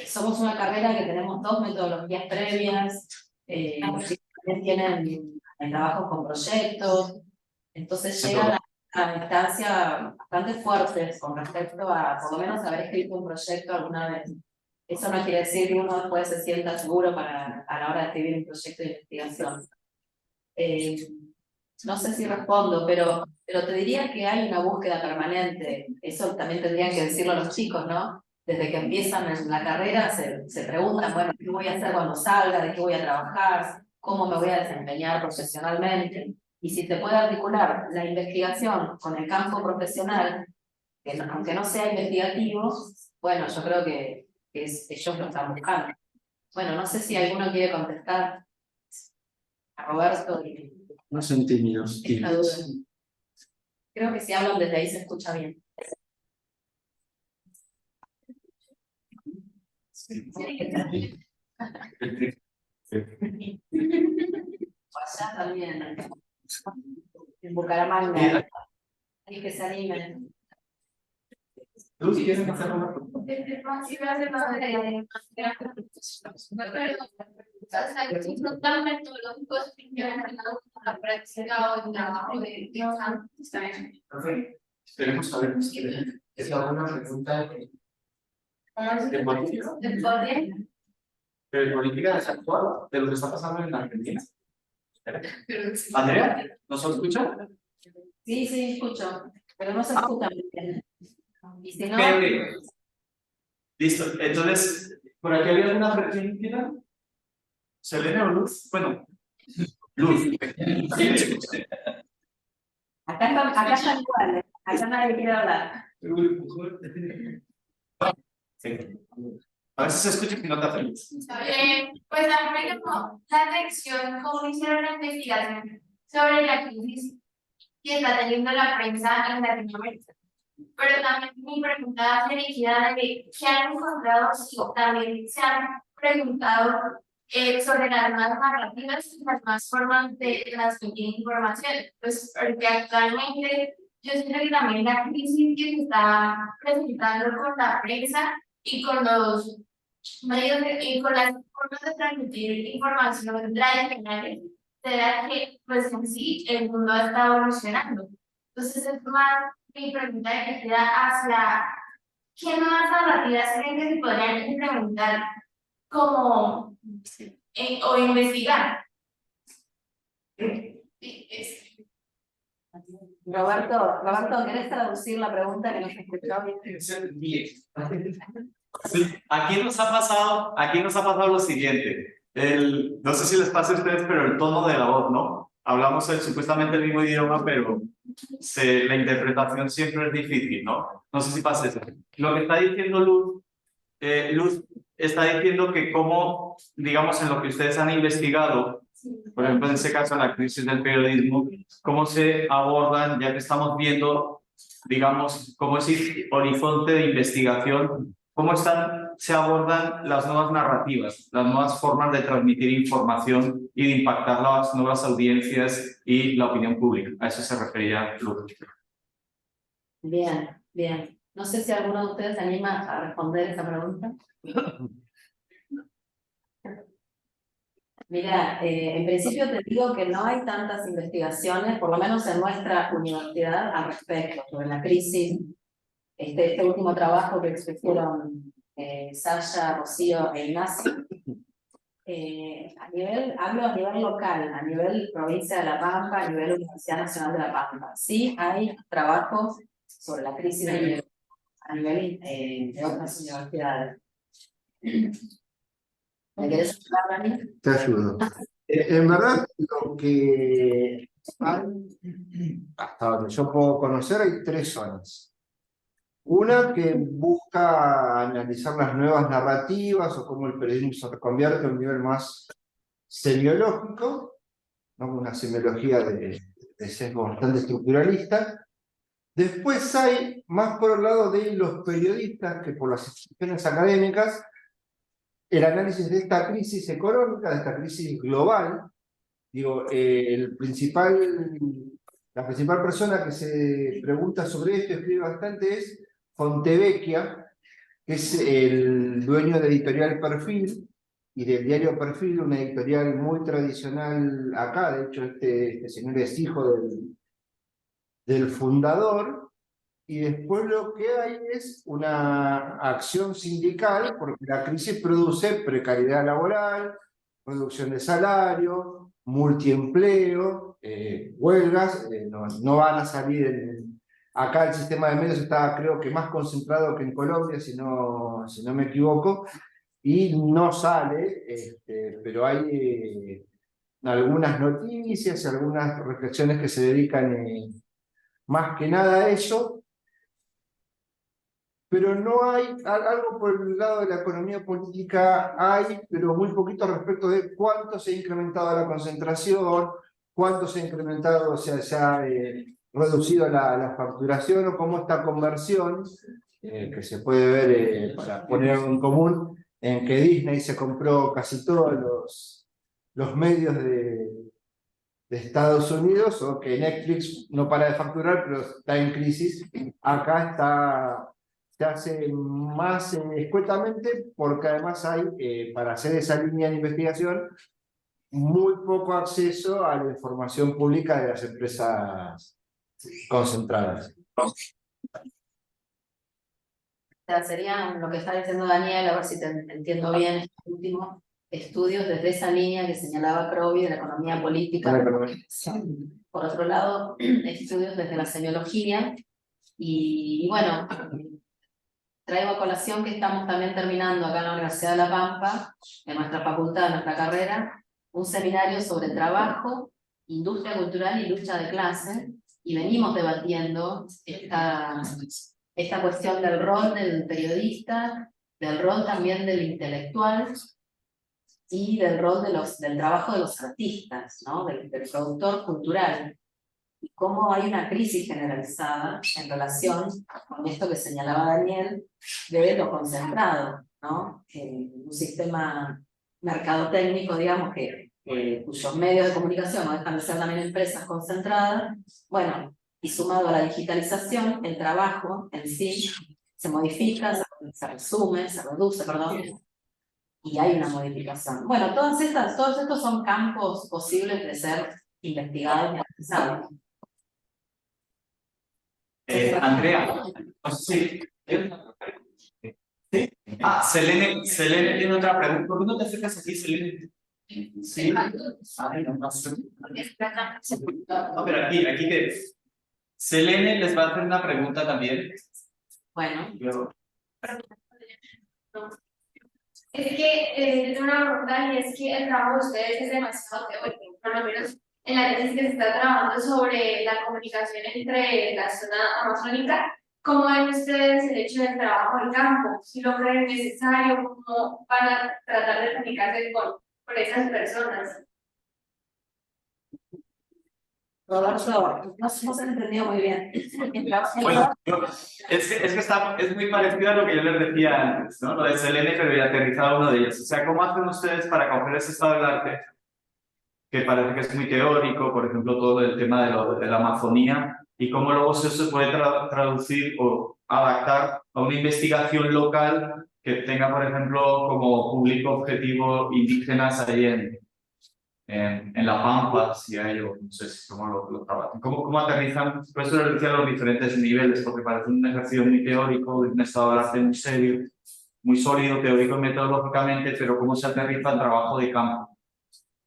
Somos una carrera que tenemos 2 metodologías previas, también tienen trabajos con proyectos, entonces llegan a instancias bastante fuertes con respecto a, por lo menos, haber escrito un proyecto alguna vez. Eso no quiere decir que uno después se sienta seguro a la hora de escribir un proyecto de investigación. No sé si respondo, pero te diría que hay una búsqueda permanente. Eso también tendrían que decirlo los chicos, ¿no? Desde que empiezan en la carrera se preguntan, bueno, ¿qué voy a hacer cuando salga? ¿De qué voy a trabajar? ¿Cómo me voy a desempeñar profesionalmente? Y si te puede articular la investigación con el campo profesional, que aunque no sea investigativo, bueno, yo creo que ellos lo están buscando. Bueno, no sé si alguno quiere contestar a Roberto. No son tímidos. Creo que si hablan desde ahí se escucha bien. Sí. Allá también. En Bucaramanga. Hay que se animen. ¿Tú quieres hacer una pregunta? Esperemos saber. ¿Es alguna pregunta de política? ¿De política desactual? ¿De lo que está pasando en Argentina? ¿Andrea? ¿No se escucha? Sí, escucho, pero no se escucha bien. Y si no... Okay. Listo, entonces, ¿por aquí había alguna pregunta? ¿Selene o Luz? Bueno, Luz. Acá están iguales, acá nadie quiere hablar. Sí. A ver si se escucha que no está feliz. Pues a mí me llamó la atención cómo hicieron la investigación sobre la crisis que está teniendo la prensa en Latinoamérica. Pero también mi pregunta va dirigida de qué han encontrado, si también se han preguntado sobre las nuevas narrativas y las nuevas formas de transmitir información. Pues porque actualmente yo siento que también la crisis que se está presentando con la prensa y con los medios y con las formas de transmitir información tradicionales, será que pues en sí el mundo está evolucionando. Entonces es más mi pregunta que queda hacia qué nuevas narrativas creen que se podrían implementar como o investigar. Roberto, ¿querés traducir la pregunta que no se escuchó bien? Sí, aquí nos ha pasado lo siguiente. No sé si les pasa a ustedes, pero el tono de la voz, ¿no? Hablamos supuestamente el mismo idioma, pero la interpretación siempre es difícil, ¿no? No sé si pasa eso. Lo que está diciendo Luz, Luz está diciendo que cómo, digamos, en lo que ustedes han investigado, por ejemplo, en ese caso, la crisis del periodismo, cómo se abordan, ya que estamos viendo, digamos, cómo ese horizonte de investigación, cómo se abordan las nuevas narrativas, las nuevas formas de transmitir información y de impactar las nuevas audiencias y la opinión pública. A eso se refería Luz. Bien, bien. No sé si alguno de ustedes se anima a responder esa pregunta. Mira, en principio te digo que no hay tantas investigaciones, por lo menos en nuestra universidad, al respecto, sobre la crisis. Este último trabajo que expusieron Sasha, Rocío e Ignacio, hablo a nivel local, a nivel provincia de La Pampa, a nivel Universidad Nacional de La Pampa. Sí hay trabajos sobre la crisis a nivel de otras universidades. ¿Me querés ayudar, Dani? Te ayudo. En verdad, lo que hay, hasta donde yo puedo conocer, hay 3 zonas. Una que busca analizar las nuevas narrativas o cómo el periodismo se reconvierte a un nivel más semiológico, ¿no? Una semiología de sesgo bastante estructuralista. Después hay, más por el lado de los periodistas, que por las instituciones académicas, el análisis de esta crisis económica, de esta crisis global. Digo, la principal persona que se pregunta sobre esto, escribe bastante, es Fontevecchia, que es el dueño de Editorial Perfil y del diario Perfil, una editorial muy tradicional acá. De hecho, este señor es hijo del fundador. Y después lo que hay es una acción sindical, porque la crisis produce precariedad laboral, reducción de salario, multiempleo, huelgas. No van a salir. Acá el sistema de medios está, creo que, más concentrado que en Colombia, si no me equivoco, y no sale, pero hay algunas noticias, algunas reflexiones que se dedican más que nada a eso. Pero no hay algo por el lado de la economía política, pero muy poquito respecto de cuánto se ha incrementado la concentración, cuánto se ha incrementado, o sea, se ha reducido la facturación, o cómo esta conversión, que se puede ver, para poner en común, en que Disney se compró casi todos los medios de Estados Unidos, o que Netflix no para de facturar, pero está en crisis. Acá se hace más escuetamente, porque además hay, para hacer esa línea de investigación, muy poco acceso a la información pública de las empresas concentradas. O sea, sería lo que está diciendo Daniel, a ver si te entiendo bien, este último, estudios desde esa línea que señalaba Croby de la economía política. Por otro lado, estudios desde la semiología. Y bueno, traigo a colación que estamos también terminando acá en la Universidad de La Pampa, en nuestra facultad, en nuestra carrera, un seminario sobre trabajo, industria cultural y lucha de clase, y venimos debatiendo esta cuestión del rol del periodista, del rol también del intelectual, y del rol del trabajo de los artistas, ¿no? del productor cultural. Y cómo hay una crisis generalizada en relación con esto que señalaba Daniel, de lo concentrado, ¿no? Un sistema mercadotécnico, digamos, cuyos medios de comunicación no dejan de ser también empresas concentradas. Bueno, y sumado a la digitalización, el trabajo en sí se modifica, se reduce, perdón, y hay una modificación. Bueno, todos estos son campos posibles de ser investigados y analizados. Andrea, no sé si... Selene tiene otra pregunta. ¿Por qué no te acercas aquí, Selene? Sí. No, pero aquí que... Selene les va a hacer una pregunta también. Bueno. Es que tengo una pregunta y es que el trabajo de ustedes es demasiado teórico, por lo menos en la tesis que se está trabajando sobre la comunicación entre la zona amazónica. ¿Cómo ven ustedes el hecho del trabajo en campo? Si lo creen necesario, ¿cómo van a tratar de comunicarse con esas personas? Roberto, no se han entendido muy bien. Bueno, es muy parecido a lo que yo les decía antes, ¿no? Lo de Selene, pero ya aterrizado uno de ellos. O sea, ¿cómo hacen ustedes para coger ese estado del arte, que parece que es muy teórico, por ejemplo, todo el tema de la Amazonía, y cómo luego eso se puede traducir o adaptar a una investigación local que tenga, por ejemplo, como público objetivo indígenas ahí en La Pampa, si hay, o no sé cómo lo trabajan? ¿Cómo aterrizan? Por eso les decía los diferentes niveles, porque parece un ejercicio muy teórico, de un estado del arte muy serio, muy sólido, teórico y metodológicamente, pero cómo se aterriza el trabajo de campo.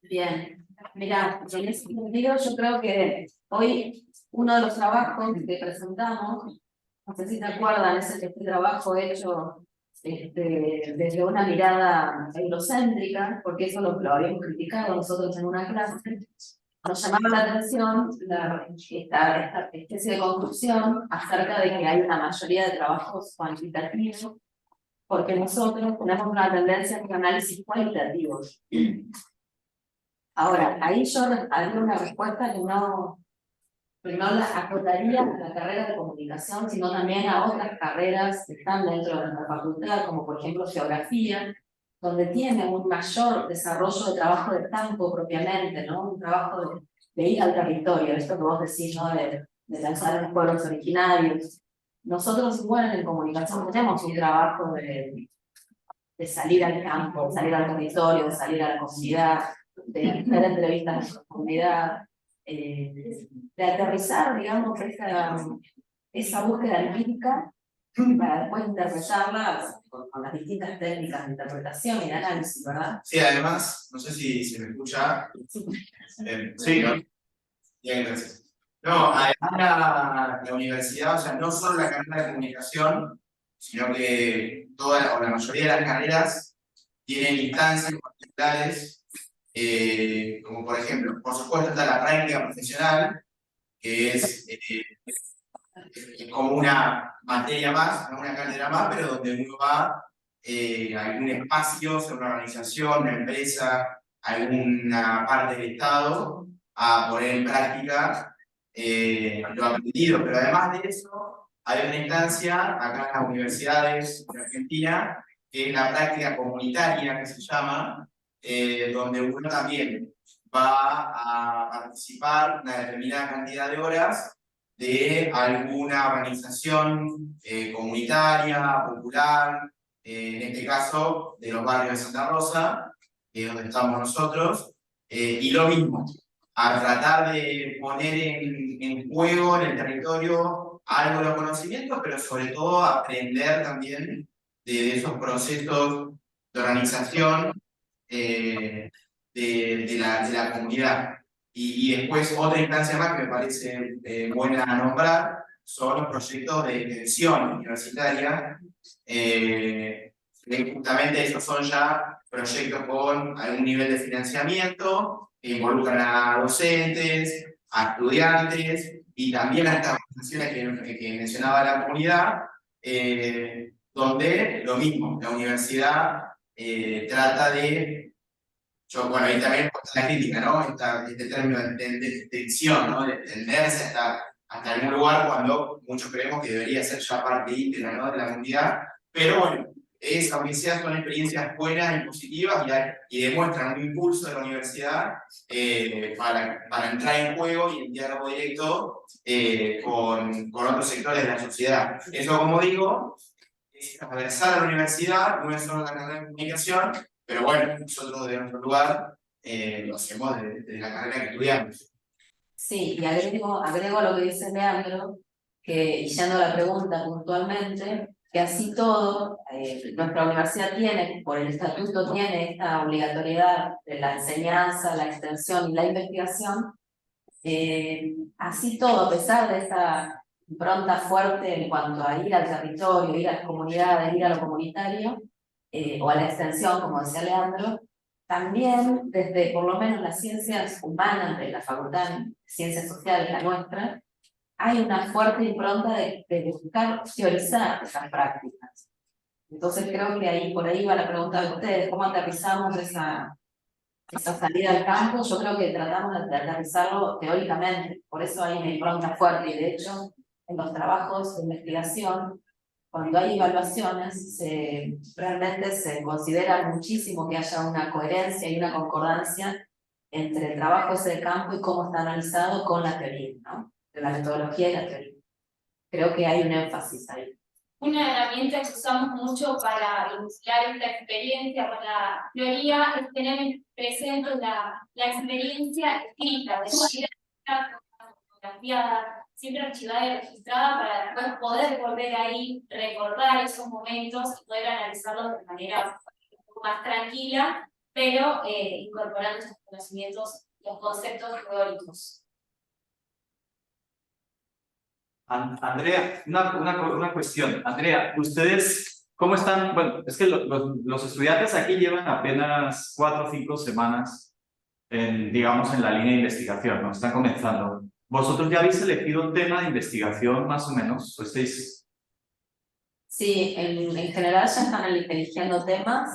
Bien, mira, en ese sentido yo creo que hoy uno de los trabajos que presentamos, no sé si te acuerdan, es este trabajo hecho desde una mirada eurocéntrica, porque eso lo habíamos criticado nosotros en una clase. Nos llamaba la atención esta especie de conclusión acerca de que hay una mayoría de trabajos cuantitativos, porque nosotros tenemos una tendencia a un análisis cualitativo. Ahora, ahí yo haría una respuesta que no la acotaría a la carrera de comunicación, sino también a otras carreras que están dentro de nuestra facultad, como por ejemplo geografía, donde tiene un mayor desarrollo de trabajo de campo propiamente, ¿no? Un trabajo de ir al territorio, esto que vos decís, ¿no? De pensar en los pueblos originarios. Nosotros igual en comunicación tenemos un trabajo de salir al campo, de salir al territorio, de salir a la comunidad, de hacer entrevistas en la comunidad, de aterrizar, digamos, esa búsqueda empírica para después interpretarla con las distintas técnicas de interpretación y de análisis, ¿verdad? Sí, además, no sé si se me escucha. Sí, ¿no? Bien, gracias. No, además la universidad, o sea, no solo la carrera de comunicación, sino que toda o la mayoría de las carreras tienen instancias particulares, como por ejemplo, por supuesto está la práctica profesional, que es como una materia más, no una cátedra más, pero donde uno va a algún espacio, sea una organización, una empresa, alguna parte del Estado, a poner en práctica lo aprendido. Pero además de eso, hay una instancia acá en las universidades de Argentina, que es la práctica comunitaria, que se llama, donde uno también va a participar una determinada cantidad de horas de alguna organización comunitaria, popular, en este caso de los barrios de Santa Rosa, donde estamos nosotros, y lo mismo, a tratar de poner en juego en el territorio algo de los conocimientos, pero sobre todo aprender también de esos procesos de organización de la comunidad. Y después otra instancia más que me parece buena nombrar son los proyectos de extensión universitaria, justamente esos son ya proyectos con algún nivel de financiamiento que involucran a docentes, a estudiantes y también a estas organizaciones que mencionaba la comunidad, donde lo mismo, la universidad trata de. Bueno, ahí también está la crítica, ¿no? Este término de extensión, ¿no? De extenderse hasta algún lugar cuando muchos creemos que debería ser ya parte íntegra, ¿no? De la comunidad. Pero bueno, aunque sea, son experiencias buenas y positivas y demuestran un impulso de la universidad para entrar en juego y en diálogo directo con otros sectores de la sociedad. Eso, como digo, es transversal a la universidad, no es solo la carrera de comunicación, pero bueno, nosotros de nuestro lugar lo hacemos desde la carrera que estudiamos. Sí, y agrego lo que dice Leandro, y yendo a la pregunta puntualmente, que así todo, nuestra universidad tiene, por el estatuto, tiene esta obligatoriedad de la enseñanza, la extensión y la investigación. Así todo, a pesar de esta impronta fuerte en cuanto a ir al territorio, ir a las comunidades, ir a lo comunitario, o a la extensión, como decía Leandro, también desde por lo menos las ciencias humanas de la Facultad de Ciencias Sociales, la nuestra, hay una fuerte impronta de buscar teorizar esas prácticas. Entonces creo que ahí, por ahí va la pregunta de ustedes, ¿cómo aterrizamos esa salida al campo? Yo creo que tratamos de aterrizarlo teóricamente, por eso hay una impronta fuerte, y de hecho en los trabajos de investigación, cuando hay evaluaciones, realmente se considera muchísimo que haya una coherencia y una concordancia entre el trabajo ese de campo y cómo está analizado con la teoría, ¿no? De la metodología y la teoría. Creo que hay un énfasis ahí. Una herramienta que usamos mucho para ilustrar esta experiencia con la teoría es tener presente la experiencia escrita, de manera fotografiada, siempre archivada y registrada, para después poder volver ahí, recordar esos momentos y poder analizarlos de manera un poco más tranquila, pero incorporando esos conocimientos, los conceptos teóricos. Andrea, una cuestión. Andrea, ¿ustedes cómo están? Bueno, es que los estudiantes aquí llevan apenas 4 o 5 semanas, digamos, en la línea de investigación, ¿no? Están comenzando. ¿Vosotros ya habéis elegido un tema de investigación, más o menos? ¿O estáis...? Sí, en general ya están eligiendo temas.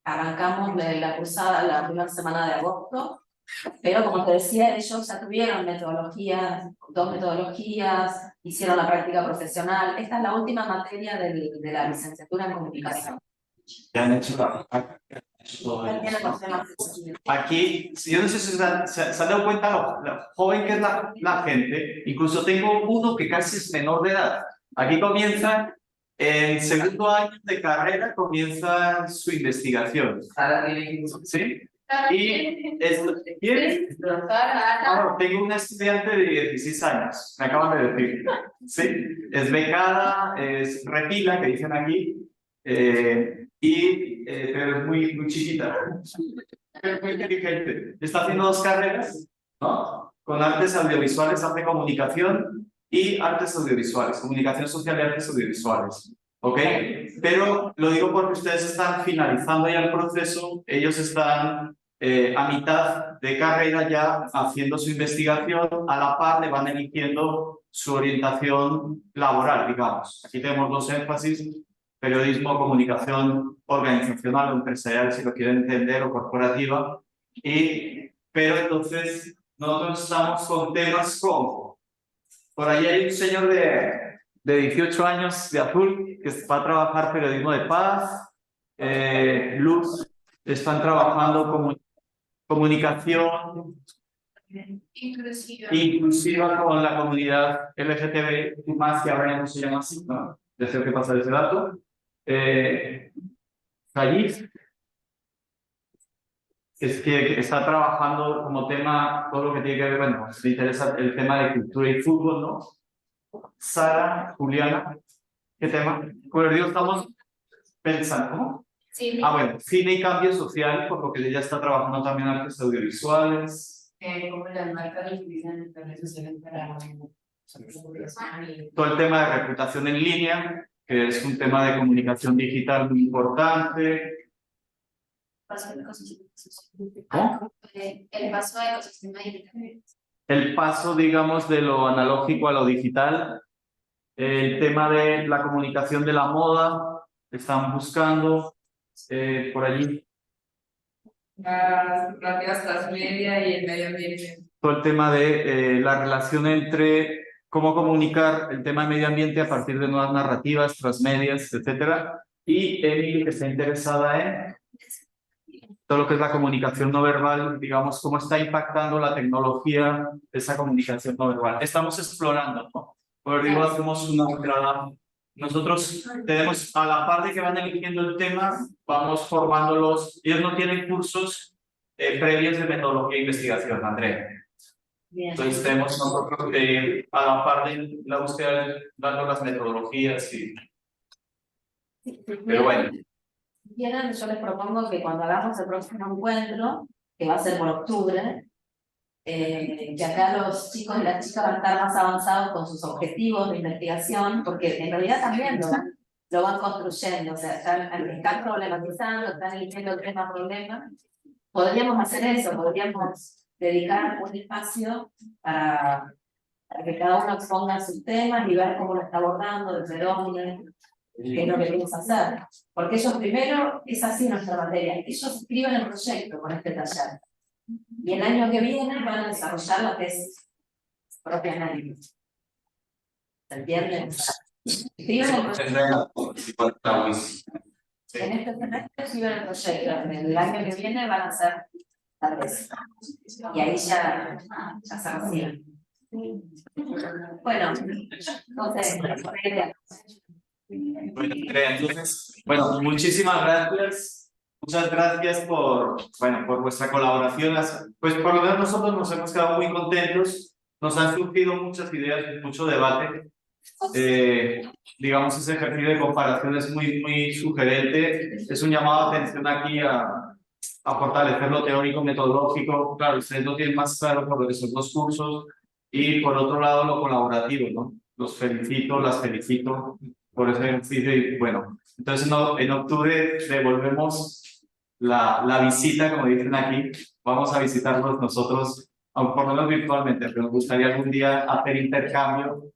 Arrancamos la cursada la primera semana de agosto, pero como te decía, ellos ya tuvieron metodologías, 2 metodologías, hicieron la práctica profesional. Esta es la última materia de la licenciatura en comunicación. Ya han hecho aquí, yo no sé si se han dado cuenta lo joven que es la gente. Incluso tengo uno que casi es menor de edad. Aquí comienza, en segundo año de carrera, comienza su investigación. ¿Sí? Y tengo una estudiante de 16 años, me acaban de decir. ¿Sí? Es becada, es repila, que dicen aquí. Pero es muy chiquita, muy inteligente. Está haciendo 2 carreras, ¿no? Con artes audiovisuales, arte comunicación y artes audiovisuales, comunicación social y artes audiovisuales. ¿Ok? Pero lo digo porque ustedes están finalizando ya el proceso, ellos están a mitad de carrera ya haciendo su investigación, a la par le van eligiendo su orientación laboral, digamos. Aquí tenemos 2 énfasis: periodismo, comunicación organizacional o empresarial, si lo quieren entender, o corporativa. Pero entonces nosotros estamos con temas como, por ahí hay un señor de 18 años de azul que va a trabajar periodismo de paz, Luz, están trabajando comunicación inclusiva con la comunidad LGTB+, que ahora ya no se llama así, ¿no? Deseo que pasar ese dato. Sayid, es que está trabajando como tema todo lo que tiene que ver, bueno, le interesa el tema de cultura y fútbol, ¿no? Sara, Juliana, ¿qué tema? Pues digo, estamos pensando, ¿no? Sí. Bueno, cine y cambio social, por lo que ella está trabajando también en artes audiovisuales. ¿Cómo la marca de utilizan en redes sociales para todo el tema de reputación en línea, que es un tema de comunicación digital muy importante. ¿Cómo? El paso de ecosistema digital. El paso, digamos, de lo analógico a lo digital. El tema de la comunicación de la moda, están buscando por allí. las relativas transmedia y el medio ambiente? Todo el tema de la relación entre cómo comunicar el tema de medio ambiente a partir de nuevas narrativas, transmedias, etcétera. Y Emily, que está interesada en todo lo que es la comunicación no verbal, digamos, cómo está impactando la tecnología esa comunicación no verbal. Estamos explorando, ¿no? Por digo, hacemos una entrada. Nosotros tenemos, a la parte que van eligiendo el tema, vamos formándolos. Ellos no tienen cursos previos de metodología e investigación, Andrea. Bien. Entonces tenemos nosotros a la par de la búsqueda, dando las metodologías y... Pero bueno. Si quieren, yo les propongo que cuando hagamos el próximo encuentro, que va a ser por octubre, que acá los chicos y las chicas van a estar más avanzados con sus objetivos de investigación, porque en realidad también lo van construyendo, o sea, están problematizando, están eligiendo el tema problema. Podríamos hacer eso, podríamos dedicar un espacio para que cada uno exponga sus temas y ver cómo lo está abordando, desde dónde, qué es lo que queremos hacer. Porque ellos primero, es así nuestra materia, ellos escriben el proyecto con este taller. Y el año que viene van a desarrollar la tesis, su propia análisis. ¿Se entiende? Escriben el proyecto. En este semestre escriben el proyecto, el año que viene van a hacer la tesis. Y ahí ya se reciben. Bueno, entonces, bueno, muchísimas gracias. Muchas gracias por vuestra colaboración. Pues por lo menos nosotros nos hemos quedado muy contentos. Nos han surgido muchas ideas, mucho debate. Digamos, ese ejercicio de comparación es muy sugerente. Es un llamado de atención aquí a fortalecer lo teórico, metodológico. Claro, ustedes lo tienen más claro por esos dos cursos. Y por otro lado, lo colaborativo, ¿no? Los felicito, las felicito por ese ejercicio. Y bueno, entonces en octubre devolvemos la visita, como dicen aquí. Vamos a visitarlos nosotros, aunque por lo menos virtualmente, pero nos gustaría algún día hacer intercambio.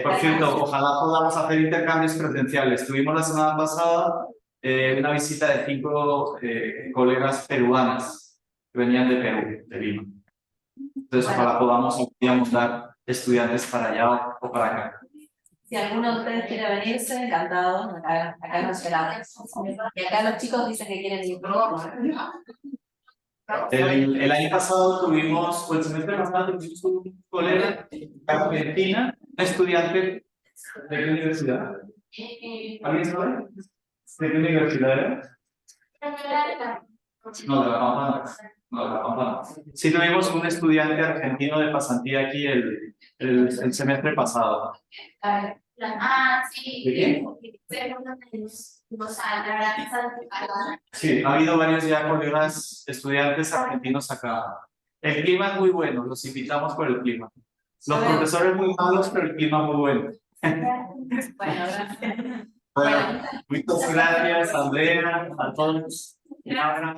Por cierto, ojalá podamos hacer intercambios presenciales. Tuvimos la semana pasada una visita de 5 colegas peruanas que venían de Perú, de Lima. Entonces, ojalá podamos dar estudiantes para allá o para acá. Si alguno de ustedes quiere venirse, encantado, acá nos esperamos. Y acá los chicos dicen que quieren ir. El año pasado tuvimos, el semestre pasado tuvimos un colega de Argentina, un estudiante de qué universidad. ¿Alguien sabe? ¿De qué universidad era? No, de la Pamplona. No, de la Pamplona. Sí tuvimos un estudiante argentino de pasantía aquí el semestre pasado. Sí. ¿De quién? Sí, ha habido varios ya colegas estudiantes argentinos acá. El clima es muy bueno, los invitamos por el clima. Los profesores muy malos, pero el clima muy bueno. Bueno, gracias. Bueno, muchas gracias, Andrea, a todos. Gracias.